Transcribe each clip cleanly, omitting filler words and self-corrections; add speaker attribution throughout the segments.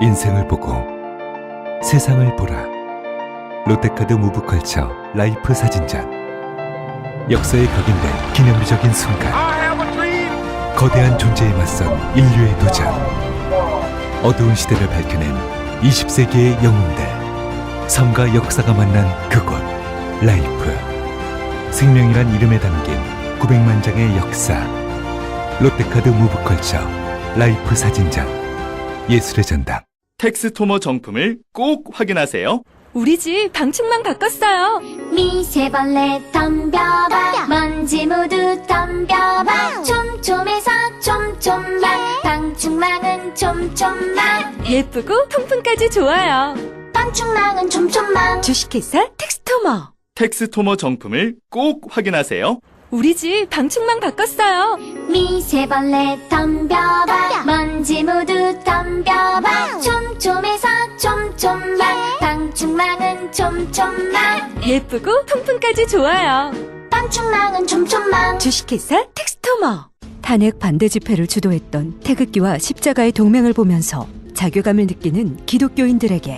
Speaker 1: 인생을 보고 세상을 보라. 롯데카드 무브컬처 라이프 사진전. 역사에 각인된 기념비적인 순간. 거대한 존재에 맞선 인류의 도전. 어두운 시대를 밝혀낸 20세기의 영웅들. 삶과 역사가 만난 그곳. 라이프. 생명이란 이름에 담긴 900만 장의 역사. 롯데카드 무브컬처 라이프 사진전. 예술의 전당.
Speaker 2: 텍스토머 정품을 꼭 확인하세요.
Speaker 3: 우리 집 방충망 바꿨어요.
Speaker 4: 미세벌레 덤벼봐 먼지 모두 덤벼봐 촘촘해서 촘촘만 방충망은 촘촘만
Speaker 3: 예쁘고 통풍까지 좋아요.
Speaker 4: 방충망은 촘촘만
Speaker 3: 주식회사 텍스토머.
Speaker 2: 텍스토머 정품을 꼭 확인하세요.
Speaker 3: 우리 집 방충망 바꿨어요.
Speaker 4: 미세벌레 덤벼봐 먼지 모두 덤벼봐 촘촘해서 촘촘만 방충망은 촘촘만
Speaker 3: 예쁘고 통풍까지 좋아요.
Speaker 4: 방충망은 촘촘만
Speaker 3: 주식회사 텍스토머. 탄핵 반대 집회를 주도했던 태극기와 십자가의 동맹을 보면서 자괴감을 느끼는 기독교인들에게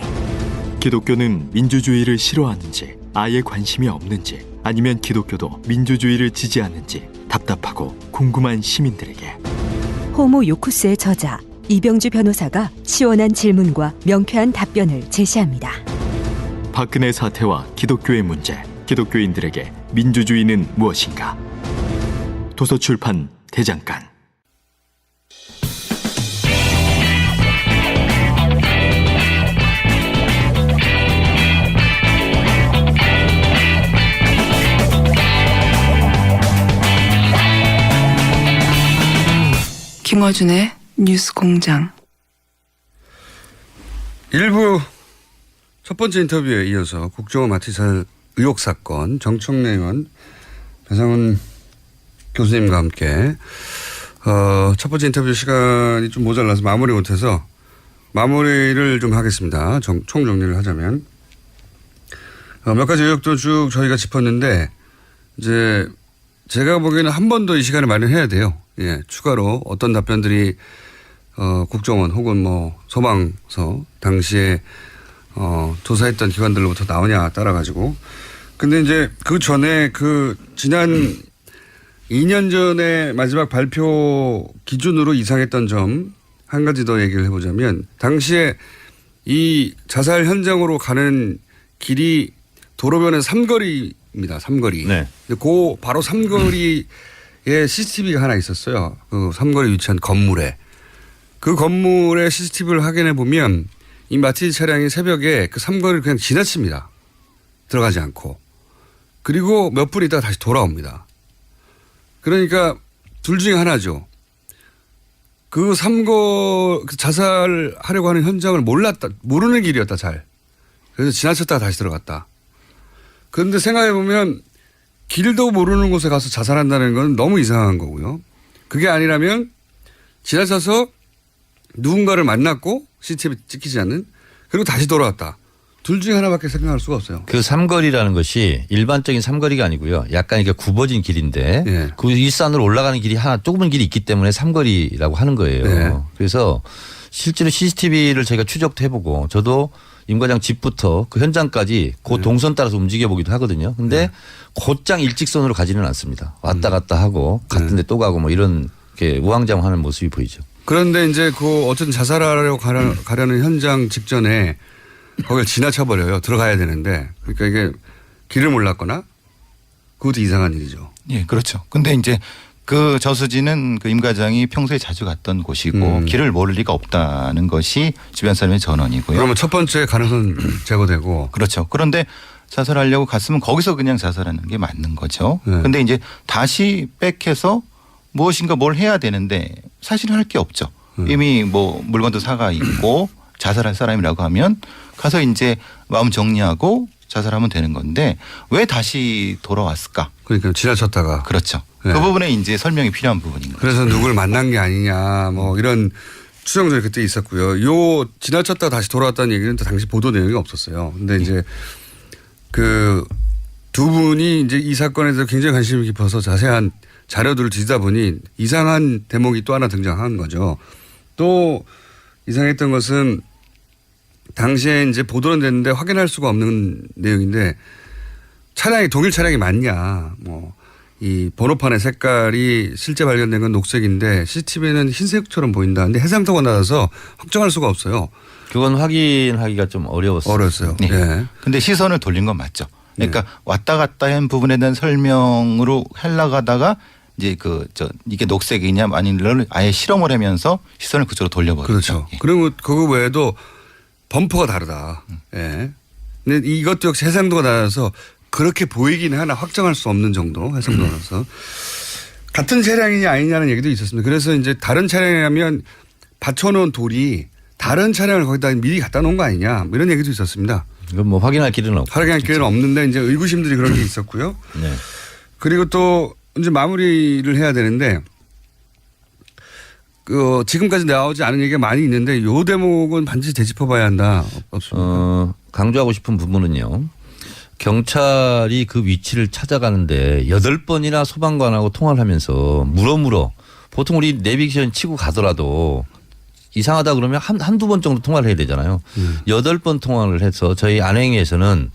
Speaker 5: 기독교는 민주주의를 싫어하는지 아예 관심이 없는지 아니면 기독교도 민주주의를 지지하는지 답답하고 궁금한 시민들에게
Speaker 3: 호모 요쿠스의 저자 이병주 변호사가 시원한 질문과 명쾌한 답변을 제시합니다.
Speaker 5: 박근혜 사태와 기독교의 문제, 기독교인들에게 민주주의는 무엇인가? 도서출판 대장간.
Speaker 6: 김어준의 뉴스공장.
Speaker 7: 일부 첫 번째 인터뷰에 이어서 국정원 마티살 의혹 사건 정청래 의원, 배상훈 교수님과 함께 첫 번째 인터뷰 시간이 좀 모자라서 마무리 못해서 마무리를 좀 하겠습니다. 총정리를 하자면 몇 가지 의혹도 쭉 저희가 짚었는데 이제 제가 보기에는 한 번 더 이 시간을 마련해야 돼요. 예, 추가로 어떤 답변들이 국정원 혹은 뭐 소방서 당시에 조사했던 기관들로부터 나오냐 따라 가지고. 근데 이제 그 전에 그 지난 2년 전에 마지막 발표 기준으로 이상했던 점 한 가지 더 얘기를 해보자면 당시에 이 자살 현장으로 가는 길이 도로변의 삼거리입니다. 삼거리.
Speaker 8: 네.
Speaker 7: 그 바로 삼거리에 CCTV가 하나 있었어요. 그 삼거리 위치한 건물에. 그 건물의 CCTV를 확인해 보면 이 마티즈 차량이 새벽에 그 삼거리를 그냥 지나칩니다. 들어가지 않고. 그리고 몇 분 있다가 다시 돌아옵니다. 그러니까 둘 중에 하나죠. 그 자살하려고 하는 현장을 모르는 길이었다, 잘. 그래서 지나쳤다가 다시 들어갔다. 그런데 생각해 보면 길도 모르는 곳에 가서 자살한다는 건 너무 이상한 거고요. 그게 아니라면 지나쳐서 누군가를 만났고 CCTV 찍히지 않는, 그리고 다시 돌아왔다. 둘 중에 하나밖에 생각할 수가 없어요.
Speaker 8: 그 삼거리라는 것이 일반적인 삼거리가 아니고요. 약간 이게 굽어진 길인데
Speaker 7: 예.
Speaker 8: 그 일산으로 올라가는 길이 하나 좁은 길이 있기 때문에 삼거리라고 하는 거예요.
Speaker 7: 네.
Speaker 8: 그래서 실제로 CCTV를 저희가 추적도 해보고 저도 임 과장 집부터 그 현장까지 그 동선 따라서 움직여 보기도 하거든요. 근데 곧장 일직선으로 가지는 않습니다. 왔다 갔다 하고 같은 데 또 가고 뭐 이런 게 우왕좌왕하는 모습이 보이죠.
Speaker 7: 그런데 이제 그 어쨌든 자살하려고 가려는 현장 직전에 거길 지나쳐 버려요. 들어가야 되는데. 그러니까 이게 길을 몰랐거나 그것도 이상한 일이죠.
Speaker 9: 예, 그렇죠. 근데 이제 그 저수지는 그 임 과장이 평소에 자주 갔던 곳이고 길을 모를 리가 없다는 것이 주변 사람의 전언이고요.
Speaker 7: 그러면 첫 번째 가능성은 제거되고.
Speaker 9: 그렇죠. 그런데 자살하려고 갔으면 거기서 그냥 자살하는 게 맞는 거죠.
Speaker 7: 네.
Speaker 9: 근데 이제 다시 백해서 무엇인가 뭘 해야 되는데 사실은 할 게 없죠. 이미 뭐 물건도 사가 있고 자살할 사람이라고 하면 가서 이제 마음 정리하고 자살하면 되는 건데 왜 다시 돌아왔을까?
Speaker 7: 그러니까 지나쳤다가.
Speaker 9: 그렇죠.
Speaker 7: 네.
Speaker 9: 그 부분에 이제 설명이 필요한 부분인 거죠.
Speaker 7: 그래서 누굴 만난 게 아니냐 뭐 이런 추정들이 그때 있었고요. 요 지나쳤다 다시 돌아왔다는 얘기는 또 당시 보도 내용이 없었어요. 근데 이제 그 두 분이 이제 이 사건에 대해서 굉장히 관심이 깊어서 자세한 자료들을 뒤지다 보니 이상한 대목이 또 하나 등장한 거죠. 또 이상했던 것은 당시에 이제 보도는 됐는데 확인할 수가 없는 내용인데 차량이 동일 차량이 맞냐. 뭐 이 번호판의 색깔이 실제 발견된 건 녹색인데 CCTV는 흰색처럼 보인다. 근데 해상도가 낮아서 확정할 수가 없어요.
Speaker 8: 그건 확인하기가 좀 어려웠어요.
Speaker 7: 어려웠어요.
Speaker 9: 네.
Speaker 7: 예.
Speaker 9: 근데 시선을 돌린 건 맞죠. 그러니까
Speaker 7: 네.
Speaker 9: 왔다 갔다 한 부분에 대한 설명으로 하려고 하다가 이제 이게 녹색이냐 아니면 아예 실험을 하면서 시선을 그쪽으로 돌려버렸죠.
Speaker 7: 그렇죠.
Speaker 9: 예.
Speaker 7: 그리고 그거 외에도 범퍼가 다르다. 예. 근데 이것도 역시 해상도가 낮아서 그렇게 보이긴 하나 확정할 수 없는 정도 해상도가 낮아서 같은 차량이냐 아니냐는 얘기도 있었습니다. 그래서 이제 다른 차량이라면 받쳐놓은 돌이 다른 차량을 거기다 미리 갖다 놓은 거 아니냐 뭐 이런 얘기도 있었습니다.
Speaker 8: 이건 뭐 확인할 길은 없고.
Speaker 7: 확인할 기회는 없는데 이제 의구심들이 그런 게 있었고요.
Speaker 8: 네.
Speaker 7: 그리고 또 이제 마무리를 해야 되는데 지금까지 나오지 않은 얘기가 많이 있는데 요 대목은 반드시 되짚어봐야 한다. 없습니까?
Speaker 8: 강조하고 싶은 부분은요. 경찰이 그 위치를 찾아가는데 8번이나 소방관하고 통화를 하면서 물어 보통 우리 내비게이션 치고 가더라도 이상하다 그러면 한두 번 정도 통화를 해야 되잖아요. 8번 통화를 해서 저희 안행에서는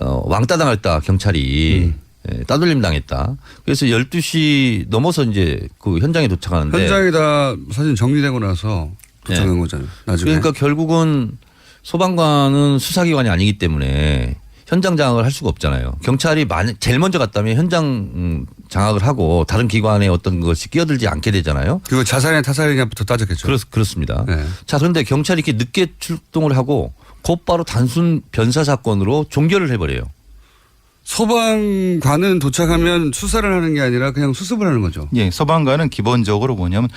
Speaker 8: 왕따 당했다 경찰이 따돌림 당했다. 그래서 12시 넘어서 이제 그 현장에 도착하는데
Speaker 7: 현장이 다 사진 정리되고 나서 도착한 거잖아요. 나중에.
Speaker 8: 그러니까 결국은 소방관은 수사기관이 아니기 때문에 현장 장악을 할 수가 없잖아요. 경찰이 제일 먼저 갔다면 현장 장악을 하고 다른 기관의 어떤 것이 끼어들지 않게 되잖아요.
Speaker 7: 그리고 자살이냐 타살이냐부터 따졌겠죠.
Speaker 8: 그렇습니다.
Speaker 7: 네.
Speaker 8: 자, 그런데 경찰이 이렇게 늦게 출동을 하고 곧바로 단순 변사 사건으로 종결을 해버려요.
Speaker 7: 소방관은 도착하면 수사를 하는 게 아니라 그냥 수습을 하는 거죠.
Speaker 9: 예, 소방관은 기본적으로 뭐냐면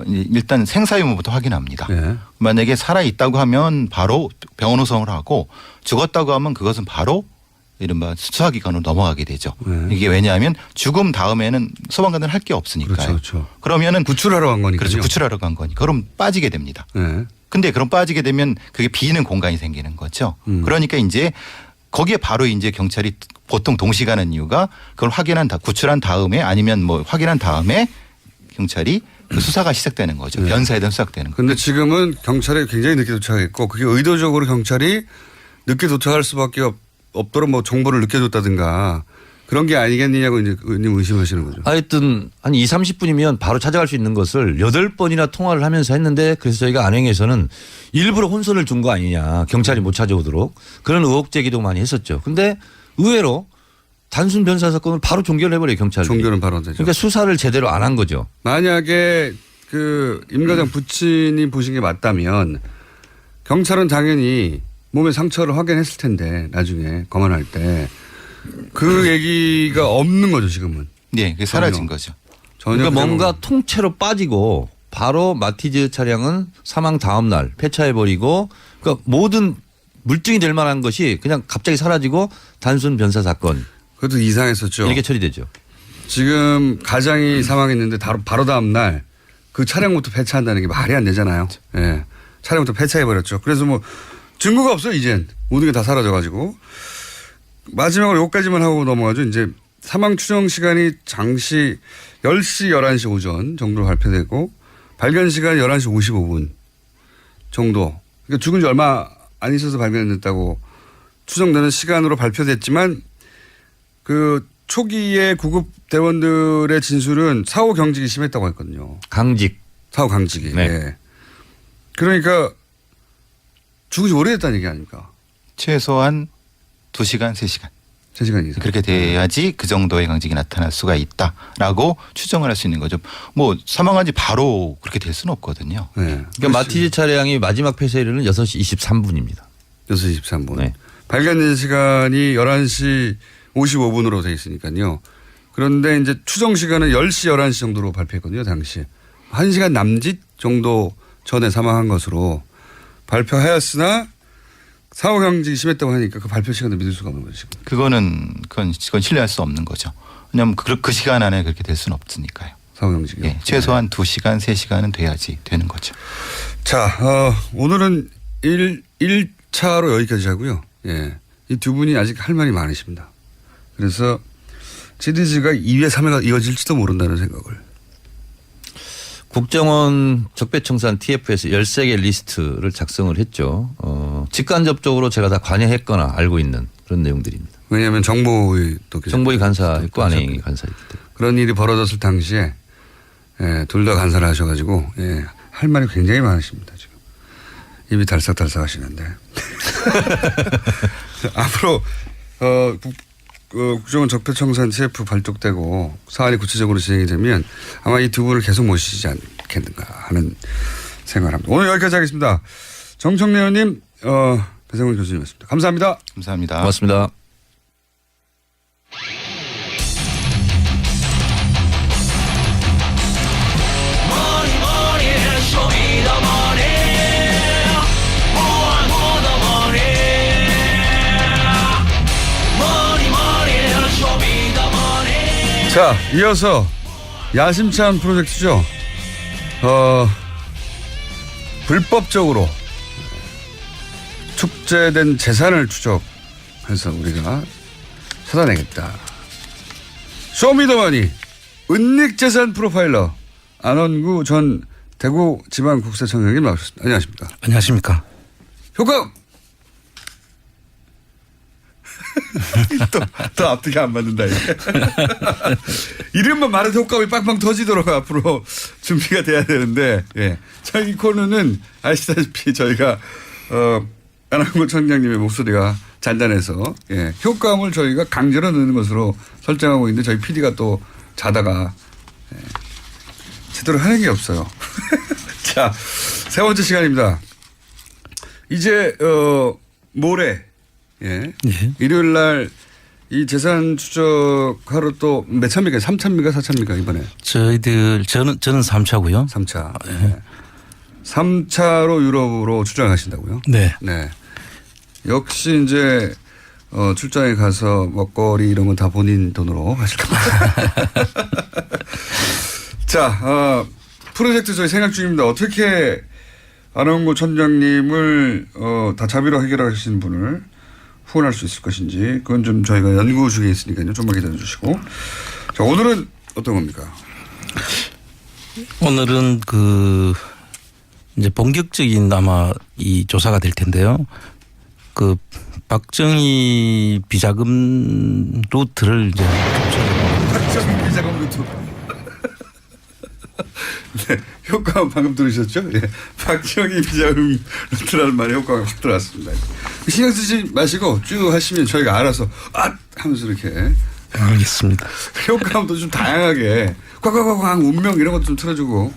Speaker 9: 일단 생사 유무부터 확인합니다.
Speaker 7: 네.
Speaker 9: 만약에 살아 있다고 하면 바로 병원 후송을 하고 죽었다고 하면 그것은 바로 이른바 수사기관으로 넘어가게 되죠.
Speaker 7: 네.
Speaker 9: 이게 왜냐하면 죽음 다음에는 소방관은 할 게 없으니까요.
Speaker 7: 그렇죠.
Speaker 9: 그러면은
Speaker 7: 구출하러 간 거니까요.
Speaker 9: 그렇죠. 구출하러 간 거니까. 그럼 빠지게 됩니다.
Speaker 7: 네.
Speaker 9: 근데 그럼 빠지게 되면 그게 비는 공간이 생기는 거죠. 그러니까 이제 거기에 바로 이제 경찰이 보통 동시가는 이유가 그걸 구출한 다음에 아니면 뭐 확인한 다음에 경찰이 그 수사가 시작되는 거죠.
Speaker 7: 네.
Speaker 9: 변사에 대한 시작되는 거죠.
Speaker 7: 그런데 지금은 경찰이 굉장히 늦게 도착했고 그게 의도적으로 경찰이 늦게 도착할 수밖에 없도록 뭐 정보를 늦게 줬다든가 그런 게 아니겠느냐고 이제 의원님 의심하시는 거죠.
Speaker 8: 하여튼 한 2, 30분이면 바로 찾아갈 수 있는 것을 8번이나 통화를 하면서 했는데 그래서 저희가 안행에서는 일부러 혼선을 준 거 아니냐. 경찰이 못 찾아오도록 그런 의혹 제기도 많이 했었죠. 근데 의외로 단순 변사 사건을 바로 종결해버려요 경찰이.
Speaker 7: 종결은 바로 되죠.
Speaker 8: 그러니까 수사를 제대로 안 한 거죠.
Speaker 7: 만약에 임 과장 부친이 보신 게 맞다면 경찰은 당연히 몸의 상처를 확인했을 텐데 나중에 검안할 때 그 얘기가 없는 거죠 지금은.
Speaker 9: 네, 그게 사라진 거죠.
Speaker 7: 전혀
Speaker 8: 그러니까
Speaker 7: 그냥
Speaker 8: 뭔가 통째로 빠지고 바로 마티즈 차량은 사망 다음 날 폐차해버리고 그러니까 모든 물증이 될 만한 것이 그냥 갑자기 사라지고 단순 변사 사건.
Speaker 7: 그것도 이상했었죠.
Speaker 8: 이렇게 처리되죠.
Speaker 7: 지금 가장이 사망했는데 바로 다음 날 그 차량부터 폐차한다는 게 말이 안 되잖아요. 예. 차량부터 폐차해버렸죠. 그래서 뭐 증거가 없어요 이젠. 모든 게 다 사라져가지고. 마지막으로 여기까지만 하고 넘어가죠. 이제 사망 추정 시간이 장시 10시 11시 오전 정도로 발표되고 발견 시간 11시 55분 정도. 그러니까 죽은 지 얼마 안 있어서 발견됐다고 추정되는 시간으로 발표됐지만 그 초기에 구급 대원들의 진술은 사후 경직이 심했다고 했거든요.
Speaker 8: 강직.
Speaker 7: 사후 강직이.
Speaker 8: 네.
Speaker 7: 예. 그러니까 죽은 지 오래됐다는 얘기 아닙니까?
Speaker 9: 최소한 2시간, 3시간.
Speaker 7: 3시간 이상.
Speaker 9: 그렇게 돼야지 그 정도의 강직이 나타날 수가 있다라고 추정을 할 수 있는 거죠. 뭐 사망한 지 바로 그렇게 될 수는 없거든요.
Speaker 7: 네.
Speaker 8: 그러니까 마티즈 차량이 마지막 폐쇄 일은 6시 23분입니다.
Speaker 7: 6시 23분.
Speaker 8: 네.
Speaker 7: 발견된 시간이 11시 55분으로 돼 있으니까요. 그런데 이제 추정 시간은 10시, 11시 정도로 발표했거든요. 당시. 1시간 남짓 정도 전에 사망한 것으로 발표하였으나 사후 경직이 심했다고 하니까 그 발표 시간을 믿을 수가 없는 거죠.
Speaker 9: 그건 신뢰할 수 없는 거죠. 왜냐하면 그 시간 안에 그렇게 될 수는 없으니까요.
Speaker 7: 사후 경직이.
Speaker 9: 예, 최소한 2시간, 3시간은 돼야지 되는 거죠.
Speaker 7: 자, 오늘은 1차로 여기까지 하고요. 예. 이 두 분이 아직 할 말이 많으십니다. 그래서 시리즈가 2회, 3회가 이어질지도 모른다는 생각을.
Speaker 8: 국정원 적폐청산 TF에서 13개 리스트를 작성을 했죠. 직간접적으로 제가 다 관여했거나 알고 있는 그런 내용들입니다.
Speaker 7: 왜냐하면 정보의 또
Speaker 8: 정보위 간사했고 안행위 간사이기 때문에.
Speaker 7: 그런 일이 벌어졌을 당시에 예, 둘 다 간사를 하셔가지고 예, 할 말이 굉장히 많으십니다. 지금 입이 달싹달싹 하시는데 앞으로 국정원 적폐청산 TF 발족되고 사안이 구체적으로 진행이 되면 아마 이 두 분을 계속 모시지 않겠는가 하는 생각을 합니다. 오늘 여기까지 하겠습니다. 정청래 의원님, 배상훈 교수님이었습니다. 감사합니다.
Speaker 9: 감사합니다.
Speaker 8: 고맙습니다.
Speaker 7: 자, 이어서 야심찬 프로젝트죠. 불법적으로 축제된 재산을 추적해서 우리가 찾아내겠다. 쇼미더머니 은닉재산 프로파일러 안원구 전 대구지방국세청장님 나오셨습니다. 안녕하십니까?
Speaker 10: 안녕하십니까?
Speaker 7: 효과음! 더 앞뒤가 안 맞는다. 이름만 말해도 효과음이 빵빵 터지도록 앞으로 준비가 돼야 되는데, 예. 자, 이 코너는 아시다시피 저희가, 안원구 청장님의 목소리가 잔잔해서, 예. 효과음을 저희가 강제로 넣는 것으로 설정하고 있는데 저희 PD가 또 자다가, 예. 제대로 하는 게 없어요. 자, 세 번째 시간입니다. 이제, 모레, 예.
Speaker 10: 예.
Speaker 7: 일요일 날 이 재산 추적하러 또 몇 차입니까? 3차입니까? 4차입니까? 이번에?
Speaker 10: 저희들 저는 3차고요.
Speaker 7: 3차. 예. 3차로 유럽으로 출장하신다고요?
Speaker 10: 네.
Speaker 7: 네. 역시 이제 출장에 가서 먹거리 이런 건 다 본인 돈으로 하실 겁니다. 자, 프로젝트 저희 생각 중입니다. 어떻게 안원구 천장님을 다 자비로 해결하신 분을 후원할 수 있을 것인지 그건 좀 저희가 연구 중에 있으니까요. 좀만 기다려 주시고. 자, 오늘은 어떤 겁니까?
Speaker 10: 오늘은 이제 본격적인 아마 이 조사가 될 텐데요. 박정희 비자금 루트를 이제
Speaker 7: 박정희 비자금 루트. 네, 효과음 방금 들으셨죠? 예. 박정희 비자금 루트라는 말에 효과가 확 들어왔습니다. 신경 쓰지 마시고 쭉 하시면 저희가 알아서 하면서 이렇게.
Speaker 10: 알겠습니다.
Speaker 7: 효과음도 좀 다양하게 꽉꽉꽉 운명 이런 것도 좀 틀어주고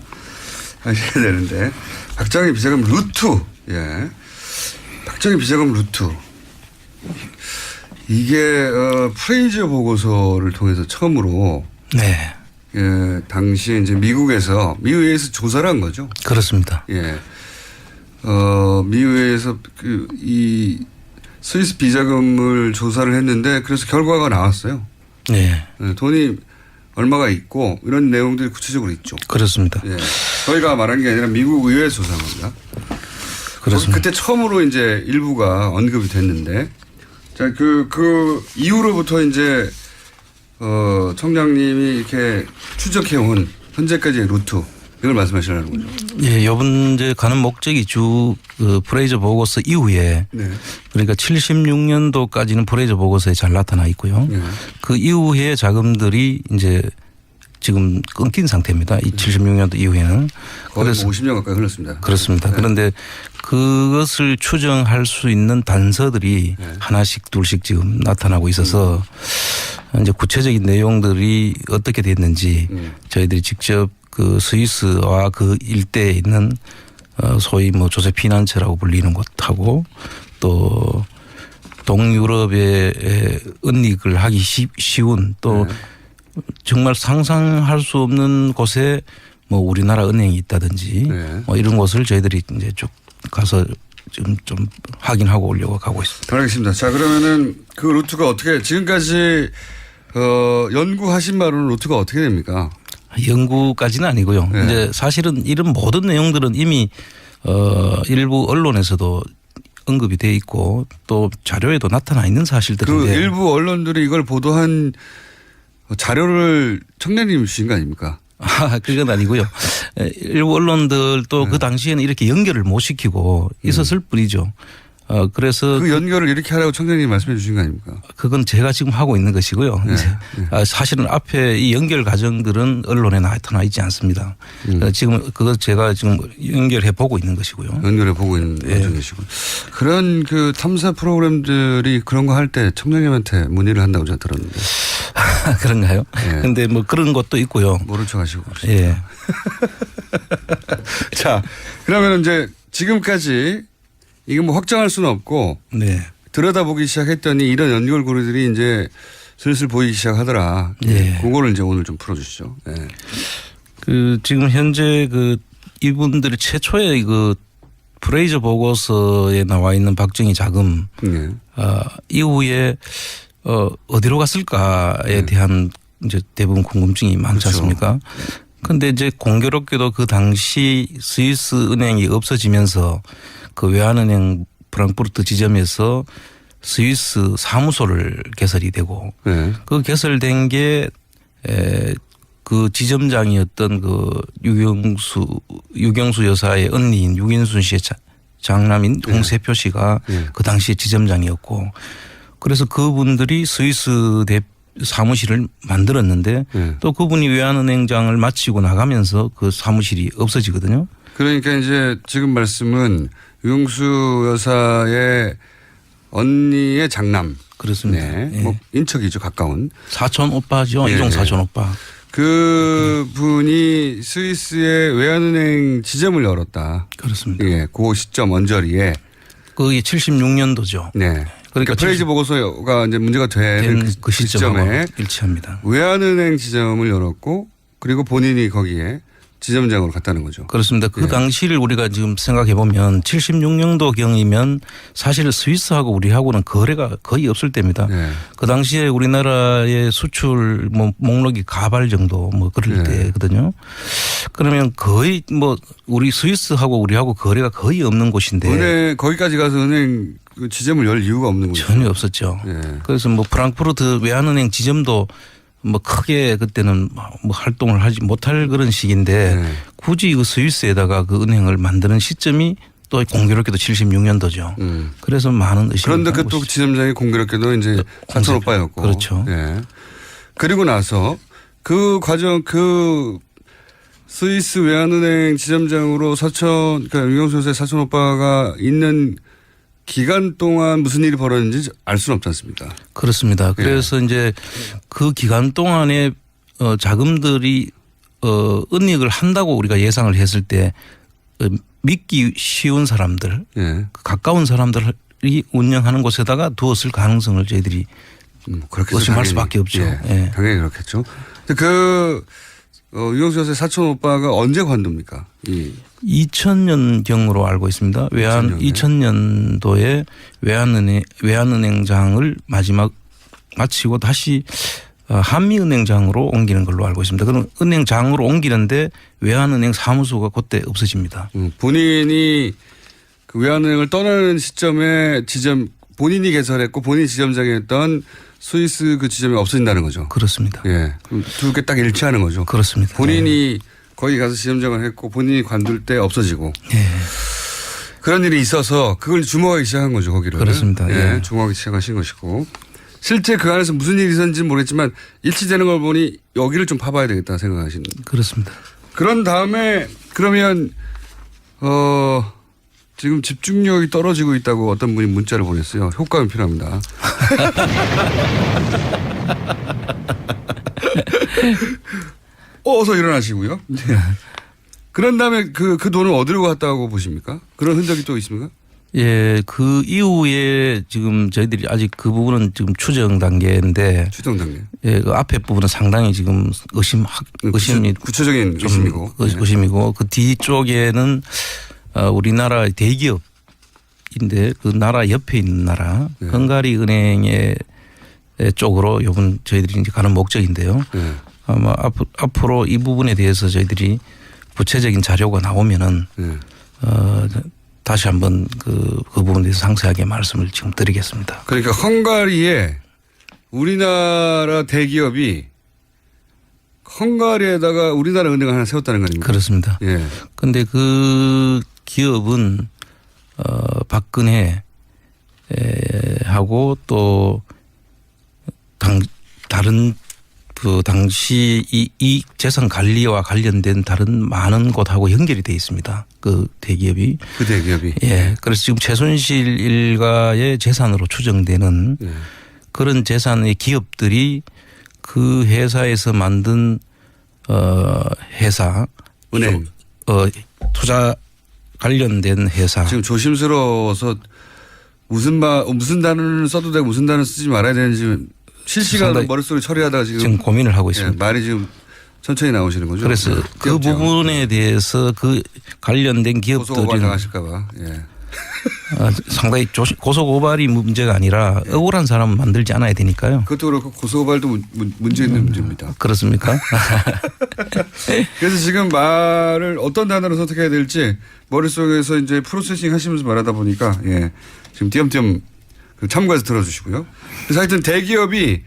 Speaker 7: 하셔야 되는데 박정희 비자금 루트. 예. 박정희 비자금 루트. 이게 프레이저 보고서를 통해서 처음으로
Speaker 10: 네.
Speaker 7: 예, 당시에 이제 미국에서 미의회에서 조사를 한 거죠.
Speaker 10: 그렇습니다.
Speaker 7: 예. 미의회에서 이 스위스 비자금을 조사를 했는데 그래서 결과가 나왔어요.
Speaker 10: 네.
Speaker 7: 예, 돈이 얼마가 있고 이런 내용들이 구체적으로 있죠.
Speaker 10: 그렇습니다.
Speaker 7: 예. 저희가 말한 게 아니라 미국 의회 조사한 겁니다.
Speaker 10: 그렇습니다.
Speaker 7: 그때 처음으로 이제 일부가 언급이 됐는데 자, 그 이후로부터 이제 청장님이 이렇게 추적해온 현재까지의 루트 이걸 말씀하시려는 거죠.
Speaker 10: 예, 이번 이제 가는 목적이 프레이저 보고서 이후에
Speaker 7: 네.
Speaker 10: 그러니까 76년도까지는 프레이저 보고서에 잘 나타나 있고요.
Speaker 7: 네.
Speaker 10: 그 이후에 자금들이 이제 지금 끊긴 상태입니다. 이 76년도 이후에는.
Speaker 7: 거의
Speaker 10: 그래서
Speaker 7: 50년 가까이 흘렀습니다.
Speaker 10: 그렇습니다.
Speaker 7: 네.
Speaker 10: 그런데 그것을 추정할 수 있는 단서들이
Speaker 7: 네.
Speaker 10: 하나씩 둘씩 지금 나타나고 있어서 이제 구체적인 내용들이 어떻게 됐는지 저희들이 직접 그 스위스와 그 일대에 있는 소위 뭐 조세 피난처라고 불리는 곳하고 또 동유럽의 은닉을 하기 쉬운 또
Speaker 7: 네.
Speaker 10: 정말 상상할 수 없는 곳에 뭐 우리나라 은행이 있다든지
Speaker 7: 네.
Speaker 10: 뭐 이런 곳을 저희들이 이제 쭉 가서 좀 확인하고 오려고 가고 있습니다.
Speaker 7: 알겠습니다. 자, 그러면은 그 루트가 어떻게 지금까지 연구하신 바로는 루트가 어떻게 됩니까?
Speaker 10: 연구까지는 아니고요.
Speaker 7: 네.
Speaker 10: 이제 사실은 이런 모든 내용들은 이미 일부 언론에서도 언급이 돼 있고 또 자료에도 나타나 있는 사실들인데
Speaker 7: 그 일부 언론들이 이걸 보도한 자료를 청장님이 주신 거 아닙니까?
Speaker 10: 그건 아니고요. 일부 언론들도
Speaker 7: 네.
Speaker 10: 그 당시에는 이렇게 연결을 못 시키고 있었을 뿐이죠. 그래서
Speaker 7: 그 연결을 이렇게 하라고 청장님이 말씀해 주신 거 아닙니까?
Speaker 10: 그건 제가 지금 하고 있는 것이고요.
Speaker 7: 네.
Speaker 10: 이제 사실은 앞에 이 연결 과정들은 언론에 나타나 있지 않습니다. 지금 그거 제가 지금 연결해 보고 있는 것이고요.
Speaker 7: 연결해 보고 있는 중이시고 그런 그 탐사 프로그램들이 그런 거 할 때 청장님한테 문의를 한다고 제가 들었는데
Speaker 10: 그런가요?
Speaker 7: 예.
Speaker 10: 근데 뭐 그런 것도 있고요.
Speaker 7: 모른 척 하시고
Speaker 10: 예.
Speaker 7: 자, 그러면 이제 지금까지 이게 뭐 확정할 수는 없고
Speaker 10: 네.
Speaker 7: 들여다보기 시작했더니 이런 연결고리들이 이제 슬슬 보이기 시작하더라.
Speaker 10: 예.
Speaker 7: 그거를 이제 오늘 좀 풀어주시죠. 예.
Speaker 10: 그 지금 현재 그 이분들이 최초의 그 브레이저 보고서에 나와 있는 박정희 자금
Speaker 7: 예.
Speaker 10: 이후에 어디로 갔을까에 대한 이제 대부분 궁금증이 많지
Speaker 7: 그렇죠.
Speaker 10: 않습니까? 근데 이제 공교롭게도 그 당시 스위스 은행이 없어지면서 그 외환은행 프랑크푸르트 지점에서 스위스 사무소를 개설이 되고
Speaker 7: 네.
Speaker 10: 그 개설된 게 그 지점장이었던 그 유경수 여사의 언니인 유인순 씨의 장남인 홍세표 씨가 그 당시에 지점장이었고 그래서 그분들이 스위스 사무실을 만들었는데 또 그분이 외환은행장을 마치고 나가면서 그 사무실이 없어지거든요.
Speaker 7: 그러니까 이제 지금 말씀은 유경수 여사의 언니의 장남.
Speaker 10: 그렇습니다.
Speaker 7: 네.
Speaker 10: 예.
Speaker 7: 뭐 인척이죠. 가까운.
Speaker 10: 사촌 오빠죠.
Speaker 7: 예.
Speaker 10: 이종 사촌 오빠.
Speaker 7: 그 분이 스위스의 외환은행 지점을 열었다.
Speaker 10: 그렇습니다.
Speaker 7: 예. 그 시점 언저리에.
Speaker 10: 그게 76년도죠.
Speaker 7: 네. 그러니까 프레이즈 보고서가 이제 문제가 되는
Speaker 10: 그 시점에 일치합니다.
Speaker 7: 외환은행 지점을 열었고 그리고 본인이 거기에 지점장으로 갔다는 거죠.
Speaker 10: 그렇습니다. 그 당시를 우리가 지금 생각해 보면 76년도 경이면 사실 스위스하고 우리하고는 거래가 거의 없을 때입니다.
Speaker 7: 네.
Speaker 10: 그 당시에 우리나라의 수출 뭐 목록이 가발 정도 뭐 그럴 때거든요. 그러면 거의 뭐 우리 스위스하고 우리하고 거래가 거의 없는 곳인데.
Speaker 7: 은행 거기까지 가서 은행 그 지점을 열 이유가 없는 거죠.
Speaker 10: 전혀 없었죠.
Speaker 7: 네.
Speaker 10: 그래서 뭐 프랑크푸르트 외환은행 지점도 뭐 크게 그때는 뭐 활동을 하지 못할 그런 시기인데 굳이 그 스위스에다가 그 은행을 만드는 시점이 또 공교롭게도 76년도죠. 그래서 많은 의심이
Speaker 7: 그런데 그 또 지점장이 공교롭게도 이제 사촌 오빠였고.
Speaker 10: 그렇죠.
Speaker 7: 예. 그리고 나서 그 과정 그 스위스 외환은행 지점장으로 그러니까 유경수 여사의 사촌 오빠가 있는 기간 동안 무슨 일이 벌어졌는지 알 수는 없지 않습니까?
Speaker 10: 그렇습니다. 그래서 이제 그 기간 동안에 자금들이 은닉을 한다고 우리가 예상을 했을 때 믿기 쉬운 사람들, 가까운 사람들이 운영하는 곳에다가 두었을 가능성을 저희들이
Speaker 7: 그렇게
Speaker 10: 의심할 수밖에 없죠.
Speaker 7: 예. 당연히 그렇겠죠. 그 유경수 여사의 사촌 오빠가 언제 관둡니까?
Speaker 10: 2000년경으로 알고 있습니다. 2000년도에 외환은행장을 마지막 마치고 다시 한미은행장으로 옮기는 걸로 알고 있습니다. 그럼 은행장으로 옮기는데 외환은행 사무소가 그때 없어집니다.
Speaker 7: 본인이 그 외환은행을 떠나는 시점에 본인이 개설했고 본인이 지점장이었던 스위스 그 지점이 없어진다는 거죠.
Speaker 10: 그렇습니다.
Speaker 7: 예. 두 개 딱 일치하는 거죠.
Speaker 10: 그렇습니다.
Speaker 7: 본인이 거기 가서 지점장을 했고 본인이 관둘 때 없어지고.
Speaker 10: 예.
Speaker 7: 그런 일이 있어서 그걸 주목하기 시작한 거죠. 거기를.
Speaker 10: 그렇습니다.
Speaker 7: 예. 주목하기 시작하신 것이고. 실제 그 안에서 무슨 일이 있었는지는 모르겠지만 일치되는 걸 보니 여기를 좀 파봐야 되겠다 생각하시는.
Speaker 10: 그렇습니다.
Speaker 7: 그런 다음에 그러면 지금 집중력이 떨어지고 있다고 어떤 분이 문자를 보냈어요. 효과는 필요합니다. 어서 일어나시고요. 그런 다음에 그 돈을 어디로 갔다고 보십니까? 그런 흔적이 또 있습니까?
Speaker 10: 예, 그 이후에 지금 저희들이 아직 그 부분은 지금 추정 단계인데.
Speaker 7: 추정 단계.
Speaker 10: 예, 그 앞에 부분은 상당히 지금 의심이
Speaker 7: 구체적인 의심이고.
Speaker 10: 의심이고 그 뒤쪽에는 우리나라 대기업인데 그 나라 옆에 있는 나라 헝가리 은행의 쪽으로 요번 저희들이 이제 가는 목적인데요. 아마 앞으로 이 부분에 대해서 저희들이 구체적인 자료가 나오면은 다시 한번 그 부분에 대해서 상세하게 말씀을 지금 드리겠습니다.
Speaker 7: 그러니까 헝가리에 우리나라 대기업이 헝가리에다가 우리나라 은행을 하나 세웠다는 거 아닙니까?
Speaker 10: 그렇습니다.
Speaker 7: 예.
Speaker 10: 근데 그 기업은 박근혜 하고 또 다른 그 당시 이 재산 관리와 관련된 다른 많은 곳하고 연결이 돼 있습니다. 그 대기업이.
Speaker 7: 그 대기업이.
Speaker 10: 예. 그래서 지금 최순실 일가의 재산으로 추정되는 그런 재산의 기업들이 그 회사에서 만든 회사
Speaker 7: 은행.
Speaker 10: 투자 관련된 회사.
Speaker 7: 지금 조심스러워서 무슨 단어를 써도 되고 무슨 단어를 쓰지 말아야 되는지 실시간으로 머릿속에 처리하다가 지금
Speaker 10: 고민을 하고 있습니다.
Speaker 7: 말이 지금 천천히 나오시는 거죠.
Speaker 10: 그래서 그 부분에 대해서 그 관련된 기업들이
Speaker 7: 고소고발 당하실까 봐. 예.
Speaker 10: 상당히 고소고발이 문제가 아니라 억울한 사람은 만들지 않아야 되니까요.
Speaker 7: 그것도 그렇고 고소고발도 문제 있는 문제입니다.
Speaker 10: 그렇습니까?
Speaker 7: 그래서 지금 말을 어떤 단어로 선택해야 될지 머릿속에서 이제 프로세싱 하시면서 말하다 보니까 예. 지금 띄엄띄엄 참고해서 들어주시고요. 그래서 하여튼 대기업이